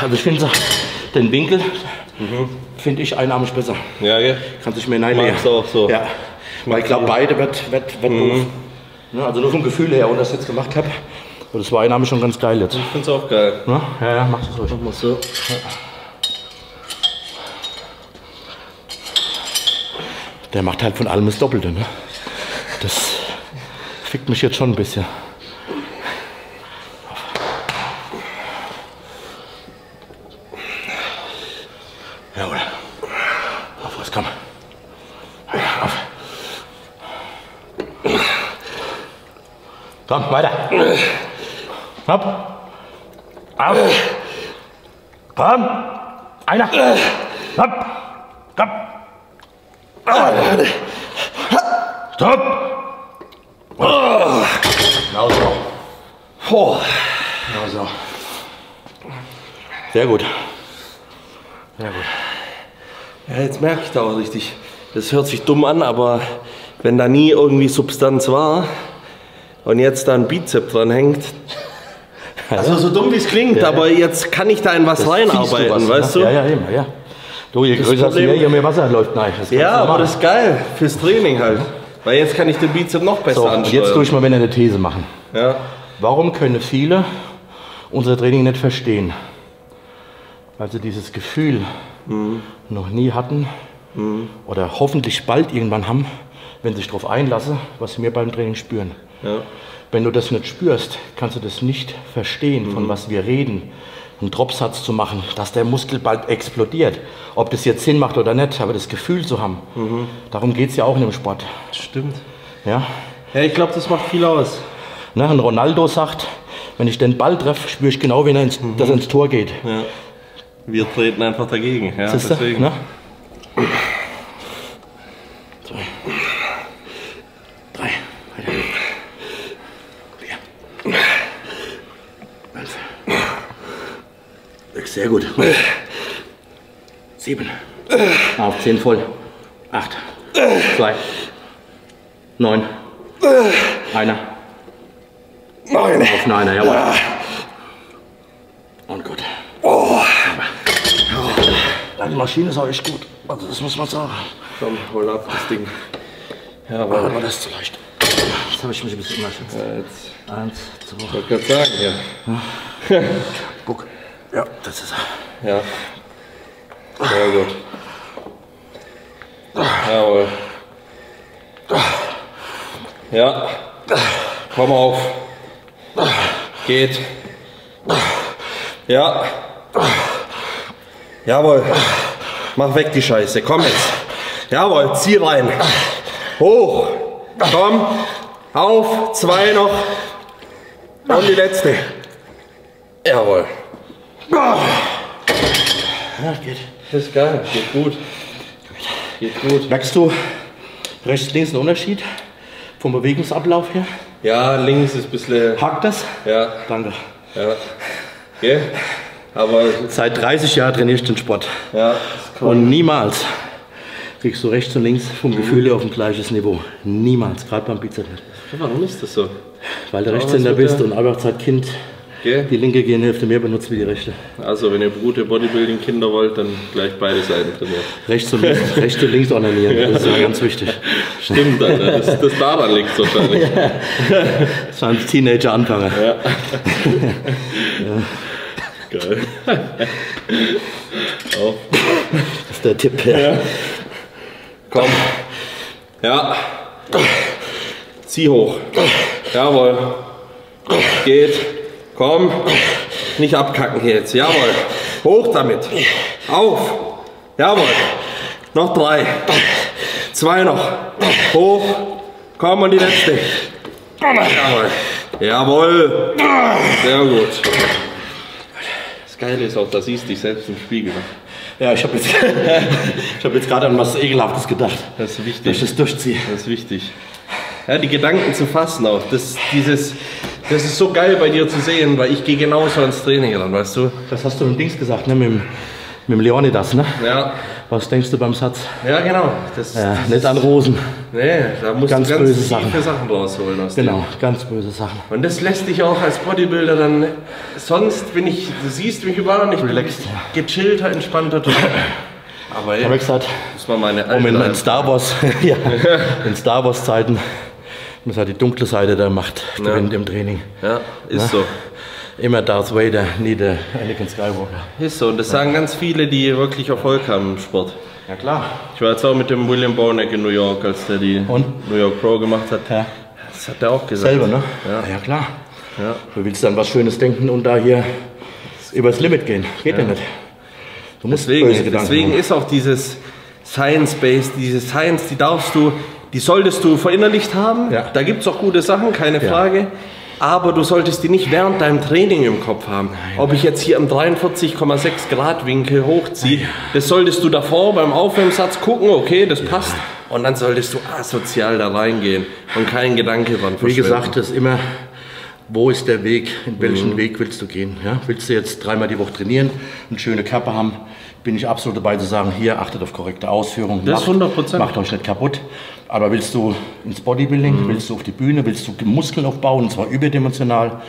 [SPEAKER 4] Also ich finde den Winkel, finde ich einarmig besser.
[SPEAKER 2] ja, ja.
[SPEAKER 4] Kannst dich mehr reinlegen.
[SPEAKER 2] Magst du auch so?
[SPEAKER 4] Ja. Weil ich glaube, beide wird doof. Ne, also nur vom Gefühl her, und das ich jetzt gemacht habe. Das war einarmig schon ganz geil jetzt.
[SPEAKER 2] Ich find's auch geil.
[SPEAKER 4] Ne? Ja, ja, mach das ruhig.
[SPEAKER 2] Mach mal so.
[SPEAKER 4] Der macht halt von allem das Doppelte. Ne? Das fickt mich jetzt schon ein bisschen. Jawohl. Auf was, komm. Auf. Komm, weiter. Hopp. Auf. Komm. Einer. Hopp. Komm. Stopp. Genau so.
[SPEAKER 2] Boah.
[SPEAKER 4] Genau so. Sehr gut. Sehr gut.
[SPEAKER 2] Ja, jetzt merke ich da auch richtig. Das hört sich dumm an, aber wenn da nie irgendwie Substanz war und jetzt da ein Bizep dran hängt. Also so dumm wie es klingt,
[SPEAKER 4] Ja, ja.
[SPEAKER 2] aber jetzt kann ich da in was reinarbeiten, weißt du?
[SPEAKER 4] Ja, ja, immer, ja. Du, je
[SPEAKER 2] Das
[SPEAKER 4] größer es
[SPEAKER 2] Problem-
[SPEAKER 4] je mehr Wasser läuft rein. Das ist ganz
[SPEAKER 2] Ja, aber
[SPEAKER 4] normal.
[SPEAKER 2] das ist geil fürs Training halt. Weil jetzt kann ich den Bizep noch besser
[SPEAKER 4] So, und
[SPEAKER 2] ansteuern.
[SPEAKER 4] jetzt durch mal, wenn wir eine These machen.
[SPEAKER 2] Ja.
[SPEAKER 4] Warum können viele unser Training nicht verstehen? Weil sie dieses Gefühl noch nie hatten oder hoffentlich bald irgendwann haben, wenn sie sich darauf einlassen, was wir beim Training spüren.
[SPEAKER 2] Ja.
[SPEAKER 4] Wenn du das nicht spürst, kannst du das nicht verstehen, von was wir reden. Einen Dropsatz zu machen, dass der Muskel bald explodiert. Ob das jetzt Sinn macht oder nicht, aber das Gefühl zu haben. Darum geht es ja auch in dem Sport.
[SPEAKER 2] Stimmt.
[SPEAKER 4] Ja?
[SPEAKER 2] Ja, ich glaube, das macht viel aus.
[SPEAKER 4] Ne, ein Ronaldo sagt, wenn ich den Ball treffe, spüre ich genau, wenn er dass er ins Tor geht.
[SPEAKER 2] Ja. Wir treten einfach dagegen. Ja,
[SPEAKER 4] Siehst du?
[SPEAKER 2] deswegen.
[SPEAKER 4] Ne? 2, 3, 4, 5, 6, sehr gut. 7, auf 10 voll. 8, 2, 9, einer. Auf einer, jawohl. Und gut. Dann die Maschine ist auch echt gut. Also das muss man sagen.
[SPEAKER 2] Komm, hol ab das Ding. Ja,
[SPEAKER 4] Aber
[SPEAKER 2] aber
[SPEAKER 4] das ist zu leicht. Jetzt habe ich mich ein bisschen unterschätzt.
[SPEAKER 2] jetzt.
[SPEAKER 4] 1, 2.
[SPEAKER 2] Ich wollte gerade sagen, ja.
[SPEAKER 4] Guck. Ja, das ist er.
[SPEAKER 2] Ja. Sehr gut. Jawohl. Ja. Komm auf. Geht. Ja. Jawohl. Mach weg die Scheiße. Komm jetzt. Jawohl. Zieh rein. Hoch. Komm. Auf. 2 noch. Und die letzte. Jawohl.
[SPEAKER 4] Ja, geht.
[SPEAKER 2] Das ist geil. Geht gut. Geht gut.
[SPEAKER 4] Merkst du rechts, links einen Unterschied vom Bewegungsablauf her?
[SPEAKER 2] Ja, links ist ein bisschen.
[SPEAKER 4] Hakt das?
[SPEAKER 2] Ja.
[SPEAKER 4] Danke.
[SPEAKER 2] Ja. Okay. Aber
[SPEAKER 4] Seit 30 Jahren trainiere ich den Sport.
[SPEAKER 2] ja,
[SPEAKER 4] Und niemals kriegst du rechts und links vom Gefühl her auf ein gleiches Niveau. Niemals, gerade beim Bizeps nicht.
[SPEAKER 2] warum ist das so?
[SPEAKER 4] Weil du
[SPEAKER 2] was
[SPEAKER 4] Rechtshänder
[SPEAKER 2] wird
[SPEAKER 4] bist
[SPEAKER 2] der-
[SPEAKER 4] und einfach seit Kind
[SPEAKER 2] Okay.
[SPEAKER 4] die linke Gehirnhälfte mehr benutzt wie die rechte.
[SPEAKER 2] Also, wenn ihr gute Bodybuilding-Kinder wollt, dann gleich beide Seiten trainieren.
[SPEAKER 4] Rechts und links ordinieren, das ist ja ganz wichtig.
[SPEAKER 2] Stimmt, Alter. Das daran liegt wahrscheinlich.
[SPEAKER 4] Das waren Teenager-Anfänger.
[SPEAKER 2] Geil. Auf.
[SPEAKER 4] Das ist der Tipp. Ja.
[SPEAKER 2] Komm. Ja. Zieh hoch. Jawohl. Geht. Komm. Nicht abkacken hier jetzt. Jawohl. Hoch damit. Auf. Jawohl. Noch 3. 2 noch. Hoch. Komm und die letzte. Jawohl. Jawohl. Sehr gut. Das Geile ist auch, da siehst du dich selbst im Spiegel.
[SPEAKER 4] Ja, ich habe jetzt gerade an was Ekelhaftes gedacht,
[SPEAKER 2] Das ist
[SPEAKER 4] dass ich
[SPEAKER 2] wichtig.
[SPEAKER 4] das durchziehe.
[SPEAKER 2] Das ist wichtig. Ja, die Gedanken zu fassen auch. Das ist so geil bei dir zu sehen, weil ich gehe genauso ans Training ran, weißt du?
[SPEAKER 4] Das hast du mit dem Dings gesagt, ne? Mit dem Leonidas, ne?
[SPEAKER 2] Ja,
[SPEAKER 4] Was denkst du beim Satz?
[SPEAKER 2] ja genau.
[SPEAKER 4] Ja, nicht an Rosen.
[SPEAKER 2] Nee, da musst
[SPEAKER 4] Ganz
[SPEAKER 2] du ganz
[SPEAKER 4] böse
[SPEAKER 2] tiefe Sachen rausholen aus
[SPEAKER 4] Genau, ganz böse Sachen.
[SPEAKER 2] dir. Und das lässt dich auch als Bodybuilder dann, sonst bin ich, du siehst mich überhaupt nicht,
[SPEAKER 4] Relaxed.
[SPEAKER 2] gechillter, entspannter Typ. Aber
[SPEAKER 4] Ich habe
[SPEAKER 2] ey,
[SPEAKER 4] gesagt,
[SPEAKER 2] muss man meine
[SPEAKER 4] in
[SPEAKER 2] alte
[SPEAKER 4] Star Wars, ja, in Star Wars Zeiten, muss halt die dunkle Seite der Macht gewinnt im Training.
[SPEAKER 2] Ja, ist so.
[SPEAKER 4] Immer Darth Vader, nie der Anakin Skywalker.
[SPEAKER 2] Ist so. Und das sagen ganz viele, die wirklich Erfolg haben im Sport.
[SPEAKER 4] Ja klar.
[SPEAKER 2] Ich war jetzt auch mit dem William Bonek in New York, als der die
[SPEAKER 4] Und?
[SPEAKER 2] New York Pro gemacht hat.
[SPEAKER 4] Ja.
[SPEAKER 2] Das hat er auch gesagt.
[SPEAKER 4] Selber, ne?
[SPEAKER 2] Ja.
[SPEAKER 4] Ja klar.
[SPEAKER 2] Ja.
[SPEAKER 4] Du willst dann was Schönes denken und da hier übers Limit gehen. Geht ja nicht. Du musst böse Gedanken
[SPEAKER 2] Deswegen
[SPEAKER 4] haben.
[SPEAKER 2] ist auch dieses Science-Based, diese Science, die solltest du verinnerlicht haben.
[SPEAKER 4] Ja.
[SPEAKER 2] Da gibt es auch gute Sachen, keine Frage. Aber du solltest die nicht während deinem Training im Kopf haben. Ob ich jetzt hier am 43,6 Grad Winkel hochziehe, das solltest du davor beim Aufwärmsatz gucken, okay, das passt. Und dann solltest du asozial da reingehen und keinen Gedanke dran verschwenden.
[SPEAKER 4] Wie gesagt, das ist immer, wo ist der Weg, in welchen Weg willst du gehen? Ja? Willst du jetzt 3-mal die Woche trainieren, eine schöne Kappe haben, bin ich absolut dabei zu sagen, hier achtet auf korrekte Ausführung.
[SPEAKER 2] Das ist 100%.
[SPEAKER 4] Macht euch nicht kaputt. Aber willst du ins Bodybuilding, willst du auf die Bühne, willst du Muskeln aufbauen, und zwar überdimensional,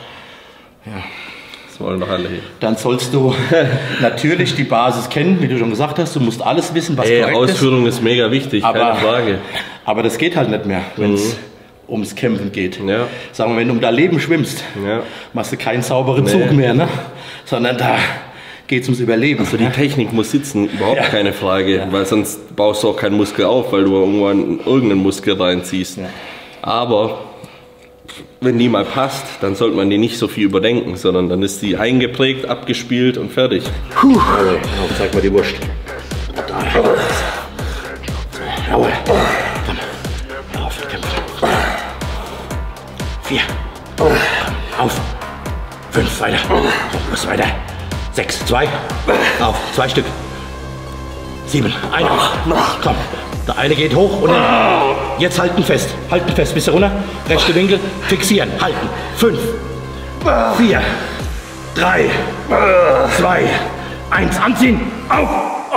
[SPEAKER 2] Das wollen doch alle hier.
[SPEAKER 4] dann sollst du natürlich die Basis kennen, wie du schon gesagt hast. Du musst alles wissen, was
[SPEAKER 2] Ey,
[SPEAKER 4] korrekt
[SPEAKER 2] Ausführung ist mega wichtig, keine
[SPEAKER 4] Aber-
[SPEAKER 2] Frage.
[SPEAKER 4] ist. Aber das geht halt nicht mehr, wenn es ums Kämpfen geht.
[SPEAKER 2] Ja.
[SPEAKER 4] Sagen wir, wenn du um dein Leben schwimmst,
[SPEAKER 2] Ja.
[SPEAKER 4] machst du keinen sauberen Zug mehr, ne? Sondern da geht es ums Überleben.
[SPEAKER 2] Also die Technik muss sitzen, überhaupt
[SPEAKER 4] Ja.
[SPEAKER 2] keine Frage, weil sonst baust du auch keinen Muskel auf, weil du irgendwann irgendeinen Muskel reinziehst.
[SPEAKER 4] Ja.
[SPEAKER 2] Aber wenn die mal passt, dann sollte man die nicht so viel überdenken, sondern dann ist die eingeprägt, abgespielt und fertig.
[SPEAKER 4] Jawohl, zeig mal die Wurst. Jawohl. Komm. Auf, kämpfen. 4. Komm, auf. 5, weiter. Los, weiter. 6, 2. Auf, 2 Stück. 7, einer. Noch. Komm. Der eine geht hoch und dann. Jetzt halten fest. Halten fest. Bis runter. Rechte Winkel. Fixieren. Halten. 5, 4, 3, 2, 1. Anziehen. Auf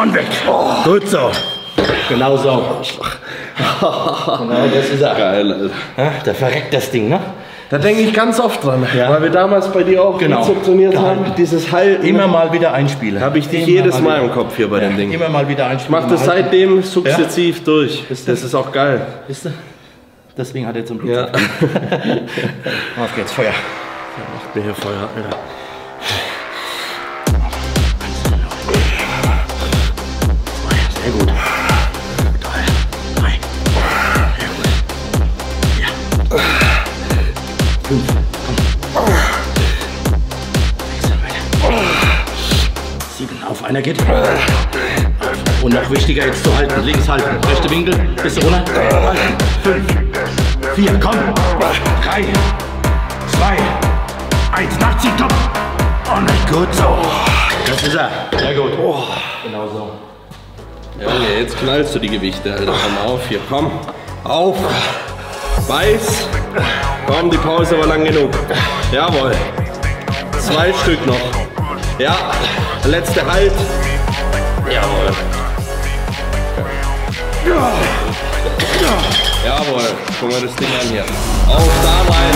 [SPEAKER 4] und weg. Gut so. Genau so. Genau, das ist er.
[SPEAKER 2] Geil, Alter.
[SPEAKER 4] Ja, da verreckt das Ding, ne?
[SPEAKER 2] Da denke ich ganz oft dran, weil wir damals bei dir auch trainiert haben. Dieses Halten.
[SPEAKER 4] Immer mal wieder einspielen.
[SPEAKER 2] Habe ich dich jedes Mal im Kopf hier bei dem Ding.
[SPEAKER 4] Immer mal wieder einspielen.
[SPEAKER 2] Ich mache das seitdem sukzessiv durch. Das ist auch geil.
[SPEAKER 4] Wisst ihr? Deswegen hat er zum Bizeps. Auf geht's, Feuer.
[SPEAKER 2] Macht mir hier Feuer, Alter.
[SPEAKER 4] Sehr gut. 3, 5. Komm. 7. Auf einer geht. Und noch wichtiger jetzt zu halten. Links halten. Rechte Winkel. Bisschen runter. 5. 4. Komm. 3. 2. 1. Nachziehen. Komm. Und gut so. Das ist er. Sehr gut. Genau so.
[SPEAKER 2] Junge, jetzt knallst du die Gewichte, Alter. Komm auf hier, komm. Auf. Beiß. Komm, die Pause war lang genug. Jawohl. 2 Stück noch. Ja, der letzte Halt. Jawohl. Jawohl. Guck mal das Ding an hier. Auf, da rein.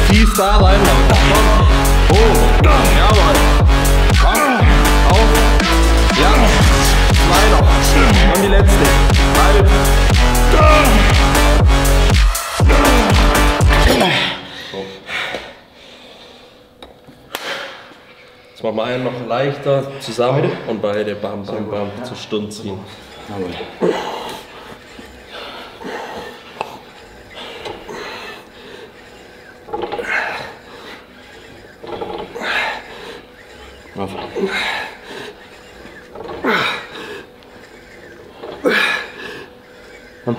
[SPEAKER 2] Fies da rein. Komm. Oh. Jawohl. Komm. Auf. Ja. 2 noch. Und die letzte. Halb. Jetzt machen wir einen noch leichter zusammen und beide bam, bam, bam zur Stunde ziehen.
[SPEAKER 4] Auf. Und.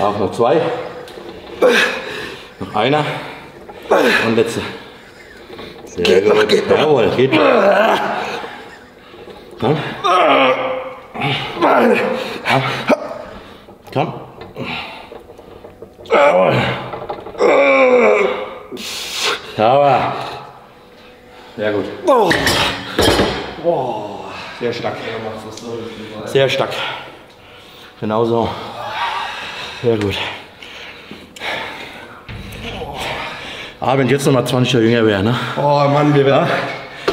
[SPEAKER 4] Auch noch 2. Noch einer. Und letzte. Sehr gut. Jawohl, geht. Komm. Komm. Jawohl. Jawohl. Sehr gut. Sehr stark. Sehr stark. Genauso. Sehr gut. Aber wenn ich jetzt noch mal 20 Jahre jünger wäre, ne?
[SPEAKER 2] Oh Mann, wir werden.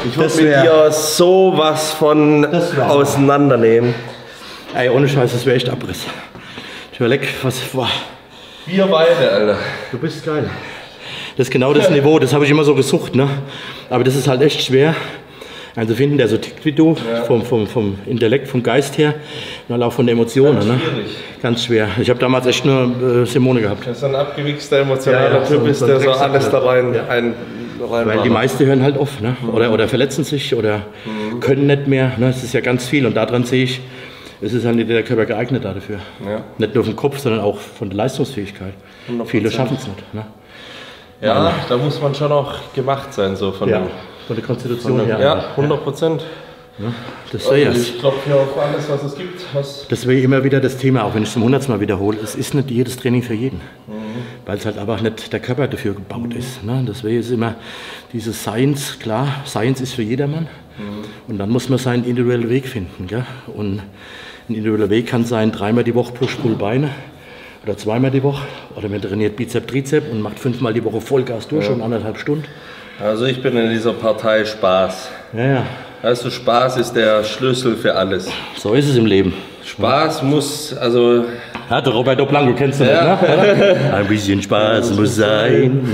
[SPEAKER 2] Ich würde mit dir sowas von auseinandernehmen.
[SPEAKER 4] Ey, ohne Scheiß, das wäre echt Abriss. Ich überleg, was war.
[SPEAKER 2] Wir beide, Alter.
[SPEAKER 4] Du bist geil. Das ist genau das Niveau, das habe ich immer so gesucht, ne? Aber das ist halt echt schwer. Also finden, der so tickt wie du, vom Intellekt, vom Geist her, und auch von den Emotionen. Ne? Ganz schwer. Ich habe damals echt nur Simone gehabt.
[SPEAKER 2] Das ist ein abgewichster, emotionaler Typ, ist, der so alles da rein
[SPEAKER 4] Weil die meisten hören halt auf, ne? Oder verletzen sich oder können nicht mehr. Ne? Es ist ja ganz viel und daran sehe ich, es ist halt nicht der Körper geeignet dafür. Ja. Nicht nur vom Kopf, sondern auch von der Leistungsfähigkeit. 100%. Viele schaffen es nicht. Ne?
[SPEAKER 2] Ja, da muss man schon auch gemacht sein, so von dem.
[SPEAKER 4] Von der Konstitution her.
[SPEAKER 2] Ja, 100%.
[SPEAKER 4] Ja, das wäre es.
[SPEAKER 2] Ich klopfe hier auf alles, was es gibt.
[SPEAKER 4] Das wäre immer wieder das Thema, auch wenn ich es zum 100. Mal wiederhole. Es ist nicht jedes Training für jeden, weil es halt einfach nicht der Körper dafür gebaut ist. Ne? Deswegen ist immer dieses Science, klar, Science ist für jedermann. Und dann muss man seinen individuellen Weg finden. Gell? Und ein individueller Weg kann sein, 3-mal die Woche Push-Pull-Beine oder 2-mal die Woche. Oder man trainiert Bizep, Trizep und macht 5-mal die Woche Vollgas durch und 1,5 Stunden.
[SPEAKER 2] Also ich bin in dieser Partei Spaß.
[SPEAKER 4] Ja.
[SPEAKER 2] Also Spaß ist der Schlüssel für alles.
[SPEAKER 4] So ist es im Leben.
[SPEAKER 2] Spaß muss, also...
[SPEAKER 4] Ja, der Roberto Blanco kennst du nicht, ne? Ein bisschen Spaß muss sein.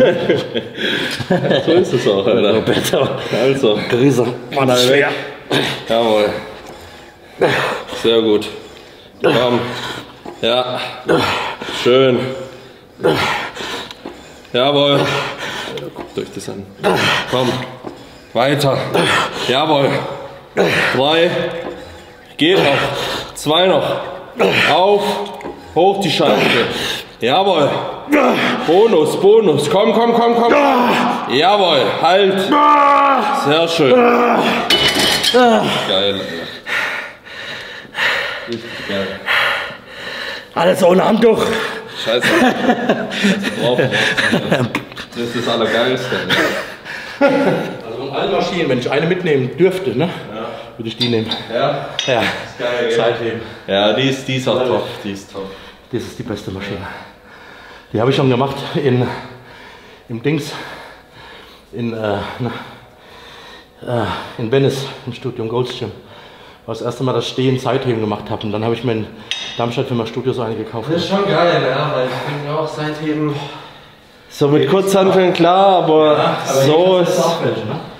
[SPEAKER 2] So ist es auch, Alter.
[SPEAKER 4] Roberto.
[SPEAKER 2] Also.
[SPEAKER 4] Grüße. War das schwer.
[SPEAKER 2] Jawohl. Sehr gut. Komm. Ja. Schön. Jawohl. Guckt euch das an. Komm. Weiter. Jawohl. 3. Geht noch. 2 noch. Auf. Hoch die Scheibe. Jawohl. Bonus, Bonus. Komm, komm, komm, komm. Jawohl. Halt. Sehr schön. Geil. Richtig geil.
[SPEAKER 4] Alles ohne Handtuch.
[SPEAKER 2] Scheiße. Das ist das Allergeilste.
[SPEAKER 4] Also von allen Maschinen, wenn ich eine mitnehmen dürfte, ne? Ja. Würde ich die nehmen.
[SPEAKER 2] Ja?
[SPEAKER 4] Ja.
[SPEAKER 2] Ist geil,
[SPEAKER 4] Seitdem.
[SPEAKER 2] Ja, die ist auch top. Die ist top.
[SPEAKER 4] Das ist die beste Maschine. Die habe ich schon gemacht im Dings, in Venice, im Studium Gold's Gym. War das erste Mal, dass ich Stehen Seitheben gemacht habe. Und dann habe ich mir in Darmstadt für mein Studio so eine gekauft.
[SPEAKER 2] Das ist schon geil, ja, weil ich bin auch Seitheben. So mit Kurzhanteln klar, aber so ist.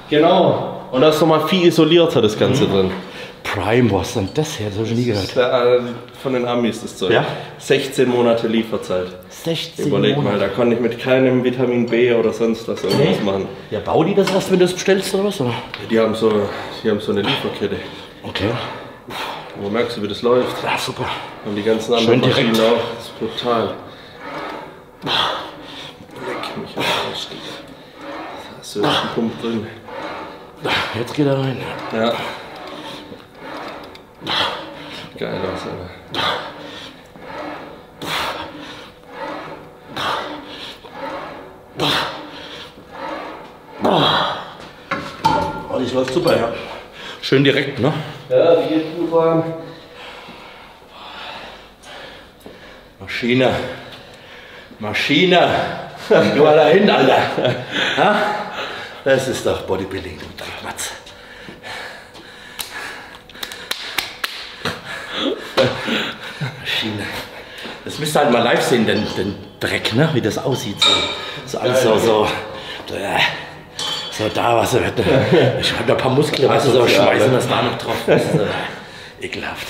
[SPEAKER 2] Genau. Und da ist nochmal viel isolierter das Ganze drin.
[SPEAKER 4] Prime, wo hast du denn das her? Das habe ich nie gehört.
[SPEAKER 2] Von den Amis das Zeug.
[SPEAKER 4] Ja?
[SPEAKER 2] 16 Monate Lieferzeit.
[SPEAKER 4] 16
[SPEAKER 2] Überleg
[SPEAKER 4] Monate.
[SPEAKER 2] mal, da konnte ich mit keinem Vitamin B oder sonst was irgendwas machen.
[SPEAKER 4] Ja, bau die das erst, wenn du es bestellst oder was? Oder?
[SPEAKER 2] Die haben so eine Lieferkette.
[SPEAKER 4] Okay.
[SPEAKER 2] Wo merkst du, wie das läuft?
[SPEAKER 4] Ja, super.
[SPEAKER 2] Und die ganzen anderen
[SPEAKER 4] Schön direkt.
[SPEAKER 2] Maschinen auch. Das ist brutal. Leck mich am Arsch. Da hast du einen Pump drin.
[SPEAKER 4] Jetzt geht er rein.
[SPEAKER 2] Ja. Geil aus, Alter.
[SPEAKER 4] Oh, das läuft super, ja. Schön direkt, ne?
[SPEAKER 2] Ja, die geht gut rein.
[SPEAKER 4] Maschine. Maschine. Geh mal da hin, Alter. Ha? Das ist doch Bodybuilding, du Dreckmatz. Maschine. Das müsst ihr halt mal live sehen, den Dreck, ne? Wie das aussieht. So alles so da, was ich habe da ein paar Muskeln, weißt du, so schmeißen das da noch drauf. Das ist ekelhaft.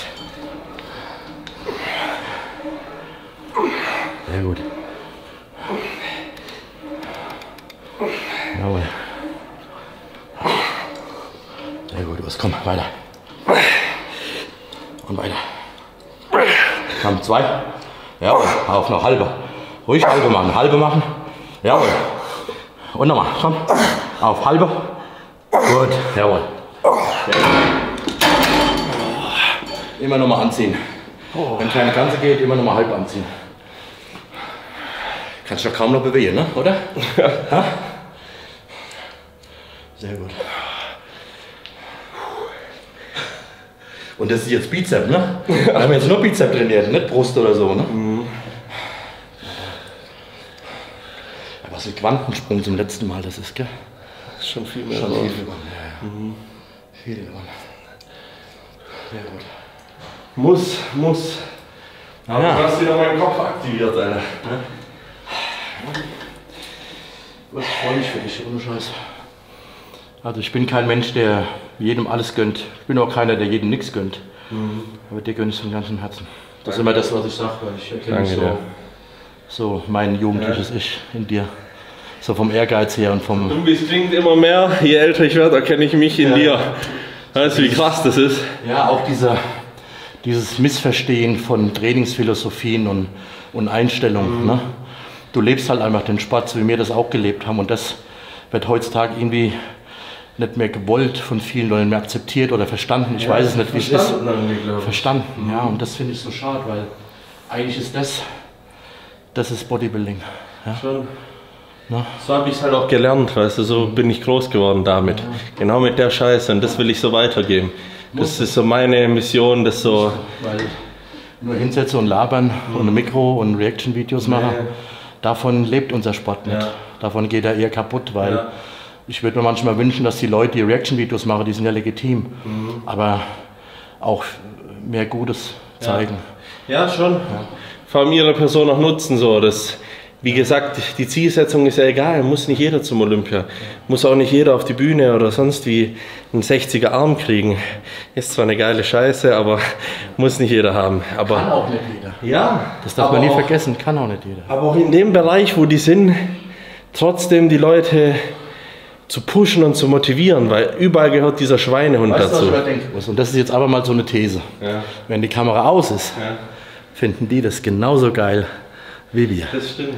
[SPEAKER 4] Sehr gut. Jawohl. Sehr gut, los, komm, weiter. Und weiter. Komm, 2. Jawohl, auf noch halbe. Ruhig halbe machen. Jawohl. Und nochmal, komm. Auf halbe. Gut, jawohl. Immer nochmal anziehen. Wenn keine ganze geht, immer nochmal halb anziehen. Kannst du doch kaum noch bewegen, ne? Oder? Ja. Sehr gut. Und das ist jetzt Bizep, ne? Wir haben jetzt nur Bizep trainiert, nicht Brust oder so, ne? Mhm. Aber was ein Quantensprung zum letzten Mal das ist, gell?
[SPEAKER 2] Das ist schon viel mehr.
[SPEAKER 4] Schon viel gewonnen, ja. Mhm. Viel gewonnen. Sehr gut.
[SPEAKER 2] Muss. Aber
[SPEAKER 4] Ja.
[SPEAKER 2] du hast wieder meinen Kopf aktiviert, Alter.
[SPEAKER 4] Ich freue mich für dich, ohne Scheiß. Also ich bin kein Mensch, der jedem alles gönnt. Ich bin auch keiner, der jedem nichts gönnt. Mhm. Aber dir gönne ich von ganzem Herzen. Das ist immer das, was ich sage, weil ich erkenne so mein jugendliches Ich in dir. So vom Ehrgeiz her und vom...
[SPEAKER 2] Du bist klingt immer mehr, je älter ich werde, erkenne ich mich in dir. Weißt du, wie krass das ist?
[SPEAKER 4] Ja, auch dieses Missverstehen von Trainingsphilosophien und Einstellungen. Ne? Du lebst halt einfach den Sport, so wie wir das auch gelebt haben. Und das wird heutzutage irgendwie nicht mehr gewollt von vielen Leuten, mehr akzeptiert oder verstanden. Ich weiß es nicht, wie es ist. Verstanden, ja. Und das finde ich so schade, weil eigentlich ist das ist Bodybuilding. Ja?
[SPEAKER 2] Schon.
[SPEAKER 4] Na?
[SPEAKER 2] So habe ich es halt auch gelernt, weißt du, so bin ich groß geworden damit. Ja. Genau mit der Scheiße, und das will ich so weitergeben. Das ist so meine Mission, das so...
[SPEAKER 4] Weil nur hinsetzen und labern und ein Mikro und Reaction-Videos machen, davon lebt unser Sport nicht. Ja. Davon geht er eher kaputt, weil ich würde mir manchmal wünschen, dass die Leute, die Reaction-Videos machen, die sind ja legitim, aber auch mehr Gutes zeigen.
[SPEAKER 2] Ja, schon. Ja. Vor allem ihre Person auch nutzen, so. Das, wie gesagt, die Zielsetzung ist ja egal, muss nicht jeder zum Olympia. Muss auch nicht jeder auf die Bühne oder sonst wie einen 60er Arm kriegen. Ist zwar eine geile Scheiße, aber muss nicht jeder haben. Aber
[SPEAKER 4] kann auch nicht jeder.
[SPEAKER 2] Ja.
[SPEAKER 4] Das darf man nie vergessen, kann auch nicht jeder.
[SPEAKER 2] Aber auch in dem Bereich, wo die sind, trotzdem die Leute zu pushen und zu motivieren, weil überall gehört dieser Schweinehund dazu.
[SPEAKER 4] Und das ist jetzt aber mal so eine These. Ja. Wenn die Kamera aus ist, finden die das genauso geil wie wir.
[SPEAKER 2] Das stimmt.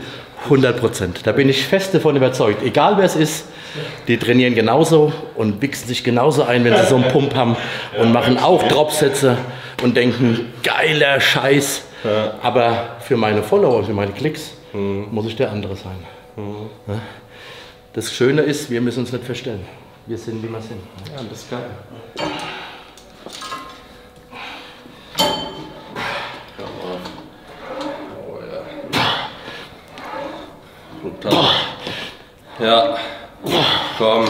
[SPEAKER 4] 100%. Da bin ich fest davon überzeugt. Egal wer es ist, die trainieren genauso und wichsen sich genauso ein, wenn sie so einen Pump haben und machen auch Dropsätze und denken, geiler Scheiß. Ja. Aber für meine Follower, für meine Klicks muss ich der andere sein. Ja? Das Schöne ist, wir müssen uns nicht verstellen. Wir sind, wie wir sind.
[SPEAKER 2] Ja, das ist geil. Ja. Komm.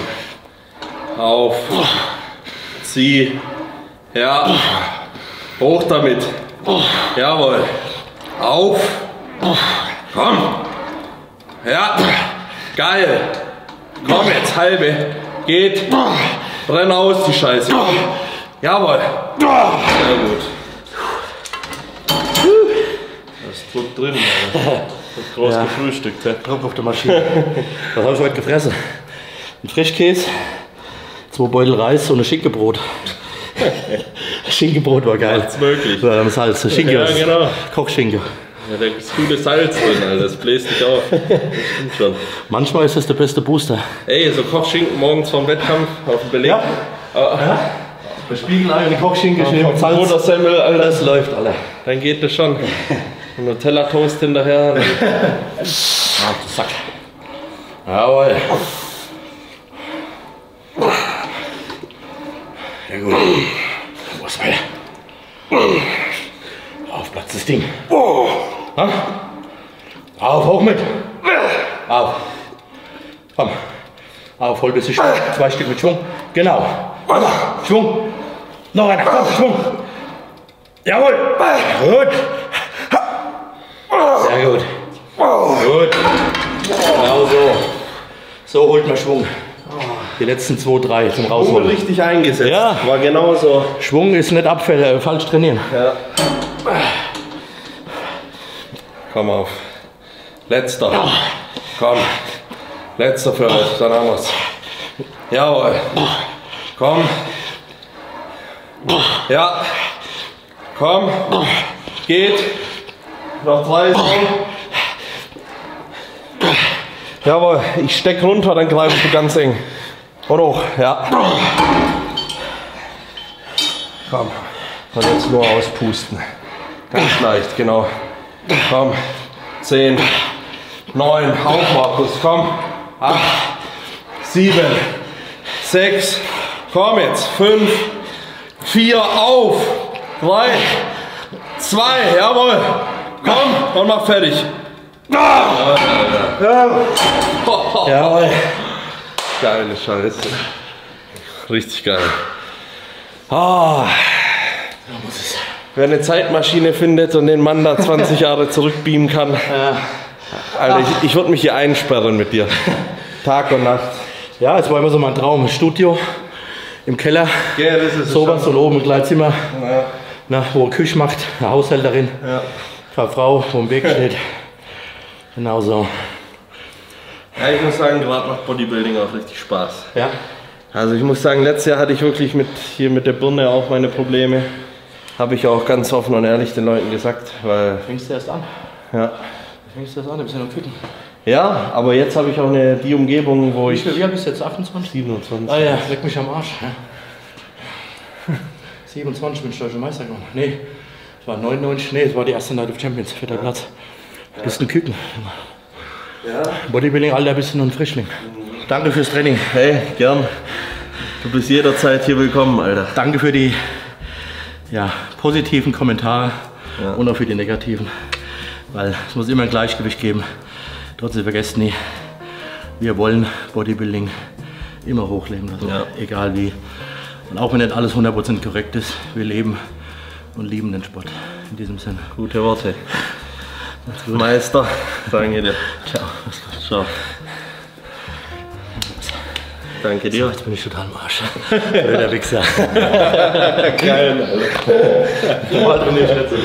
[SPEAKER 2] Auf. Zieh. Ja. Hoch damit. Jawohl. Auf. Komm. Ja. Geil. Komm jetzt, halbe. Geht. Brenn aus, die Scheiße. Jawohl. Sehr gut. Das ist tot drin, Alter. Das ist groß gefrühstückt.
[SPEAKER 4] Druck auf der Maschine. Was habe ich heute gefressen? Ein Frischkäse, 2 Beutel Reis und ein Schinkenbrot. Schinkenbrot war geil.
[SPEAKER 2] Macht's möglich.
[SPEAKER 4] Ja, am Salz. Schinken.
[SPEAKER 2] Ja, genau.
[SPEAKER 4] Kochschinken.
[SPEAKER 2] Ja, da ist gute Salz drin, Alter. Das bläst dich auf. Das stimmt schon.
[SPEAKER 4] Manchmal ist das der beste Booster.
[SPEAKER 2] Ey, so Kochschinken morgens vorm Wettkampf auf dem Beleg.
[SPEAKER 4] Der Spiegelei und die Kochschinken schön mit Salz.
[SPEAKER 2] Oder Semmel, Alter.
[SPEAKER 4] Das läuft, Alter.
[SPEAKER 2] Dann geht das schon. Und Nutella-Toast hinterher.
[SPEAKER 4] Zack. Jawohl. Ja gut. Was weiter? Auf Platz das Ding. Ha? Auf, hoch mit. Auf. Komm. Auf, hol ein bisschen Schwung. 2 Stück mit Schwung. Genau. Schwung. Noch einer. Komm, Schwung. Jawohl. Gut. Sehr gut. Gut. Genau so. So holt man Schwung. Die letzten 2, 3 zum Rausholen.
[SPEAKER 2] Richtig eingesetzt.
[SPEAKER 4] Ja.
[SPEAKER 2] War genauso.
[SPEAKER 4] Schwung ist nicht Abfälle, falsch trainieren.
[SPEAKER 2] Ja. Komm auf. Letzter. Komm. Letzter für euch, dann haben wir's. Jawohl. Komm. Ja. Komm. Geht. Noch 3 so. Jawohl. Ich steck runter, dann greifst du ganz eng. Und hoch. Ja. Komm. Und jetzt nur auspusten. Ganz leicht, genau. Komm. 10. 9. Auf, Markus. Komm. 8. 7. 6. Komm jetzt. 5. 4. Auf. 3. 2. Jawohl. Komm. Und mach fertig.
[SPEAKER 4] Jawohl.
[SPEAKER 2] Geile Scheiße. Richtig geil. Wer eine Zeitmaschine findet und den Mann da 20 Jahre zurückbeamen kann. Alter, ich würde mich hier einsperren mit dir. Tag und Nacht.
[SPEAKER 4] Ja, es war immer so mein Traum. Ein Studio im Keller.
[SPEAKER 2] Ja, das ist
[SPEAKER 4] Sowas und oben ein Gleitzimmer.
[SPEAKER 2] Ja.
[SPEAKER 4] Na, wo Küche macht, eine Haushälterin.
[SPEAKER 2] Ja.
[SPEAKER 4] Eine Frau, wo im Weg steht. Genau so.
[SPEAKER 2] Ja, ich muss sagen, gerade macht Bodybuilding auch richtig Spaß.
[SPEAKER 4] Ja.
[SPEAKER 2] Also ich muss sagen, letztes Jahr hatte ich wirklich mit der Birne auch meine Probleme. Habe ich auch ganz offen und ehrlich den Leuten gesagt, weil...
[SPEAKER 4] Fängst du erst an?
[SPEAKER 2] Ja.
[SPEAKER 4] Fängst du erst an, du bist ja noch Küken.
[SPEAKER 2] Ja, aber jetzt habe ich auch die Umgebung, wo ich...
[SPEAKER 4] Wie alt bist du jetzt? 28?
[SPEAKER 2] 27.
[SPEAKER 4] Ah ja, leck mich am Arsch. Ja. 27 bin ich deutscher Meister geworden. Nee, es war 99, nee, es war die erste Night of Champions, 4. Platz. Du bist ein Küken.
[SPEAKER 2] Ja.
[SPEAKER 4] Bodybuilding, Alter, bist du noch ein Frischling. Danke fürs Training.
[SPEAKER 2] Hey, gern. Du bist jederzeit hier willkommen, Alter.
[SPEAKER 4] Danke für die positiven Kommentare und auch für die negativen. Weil es muss immer ein Gleichgewicht geben. Trotzdem vergesst nie, wir wollen Bodybuilding immer hochleben lassen, egal wie. Und auch wenn nicht alles 100% korrekt ist, wir leben und lieben den Sport. In diesem Sinne.
[SPEAKER 2] Gute Worte. Meister, danke dir.
[SPEAKER 4] Ciao.
[SPEAKER 2] Ciao. Danke dir.
[SPEAKER 4] Jetzt bin ich total am Arsch. Der Wichser.
[SPEAKER 2] Geil, Alter.
[SPEAKER 4] Normal trainiere ich nicht so.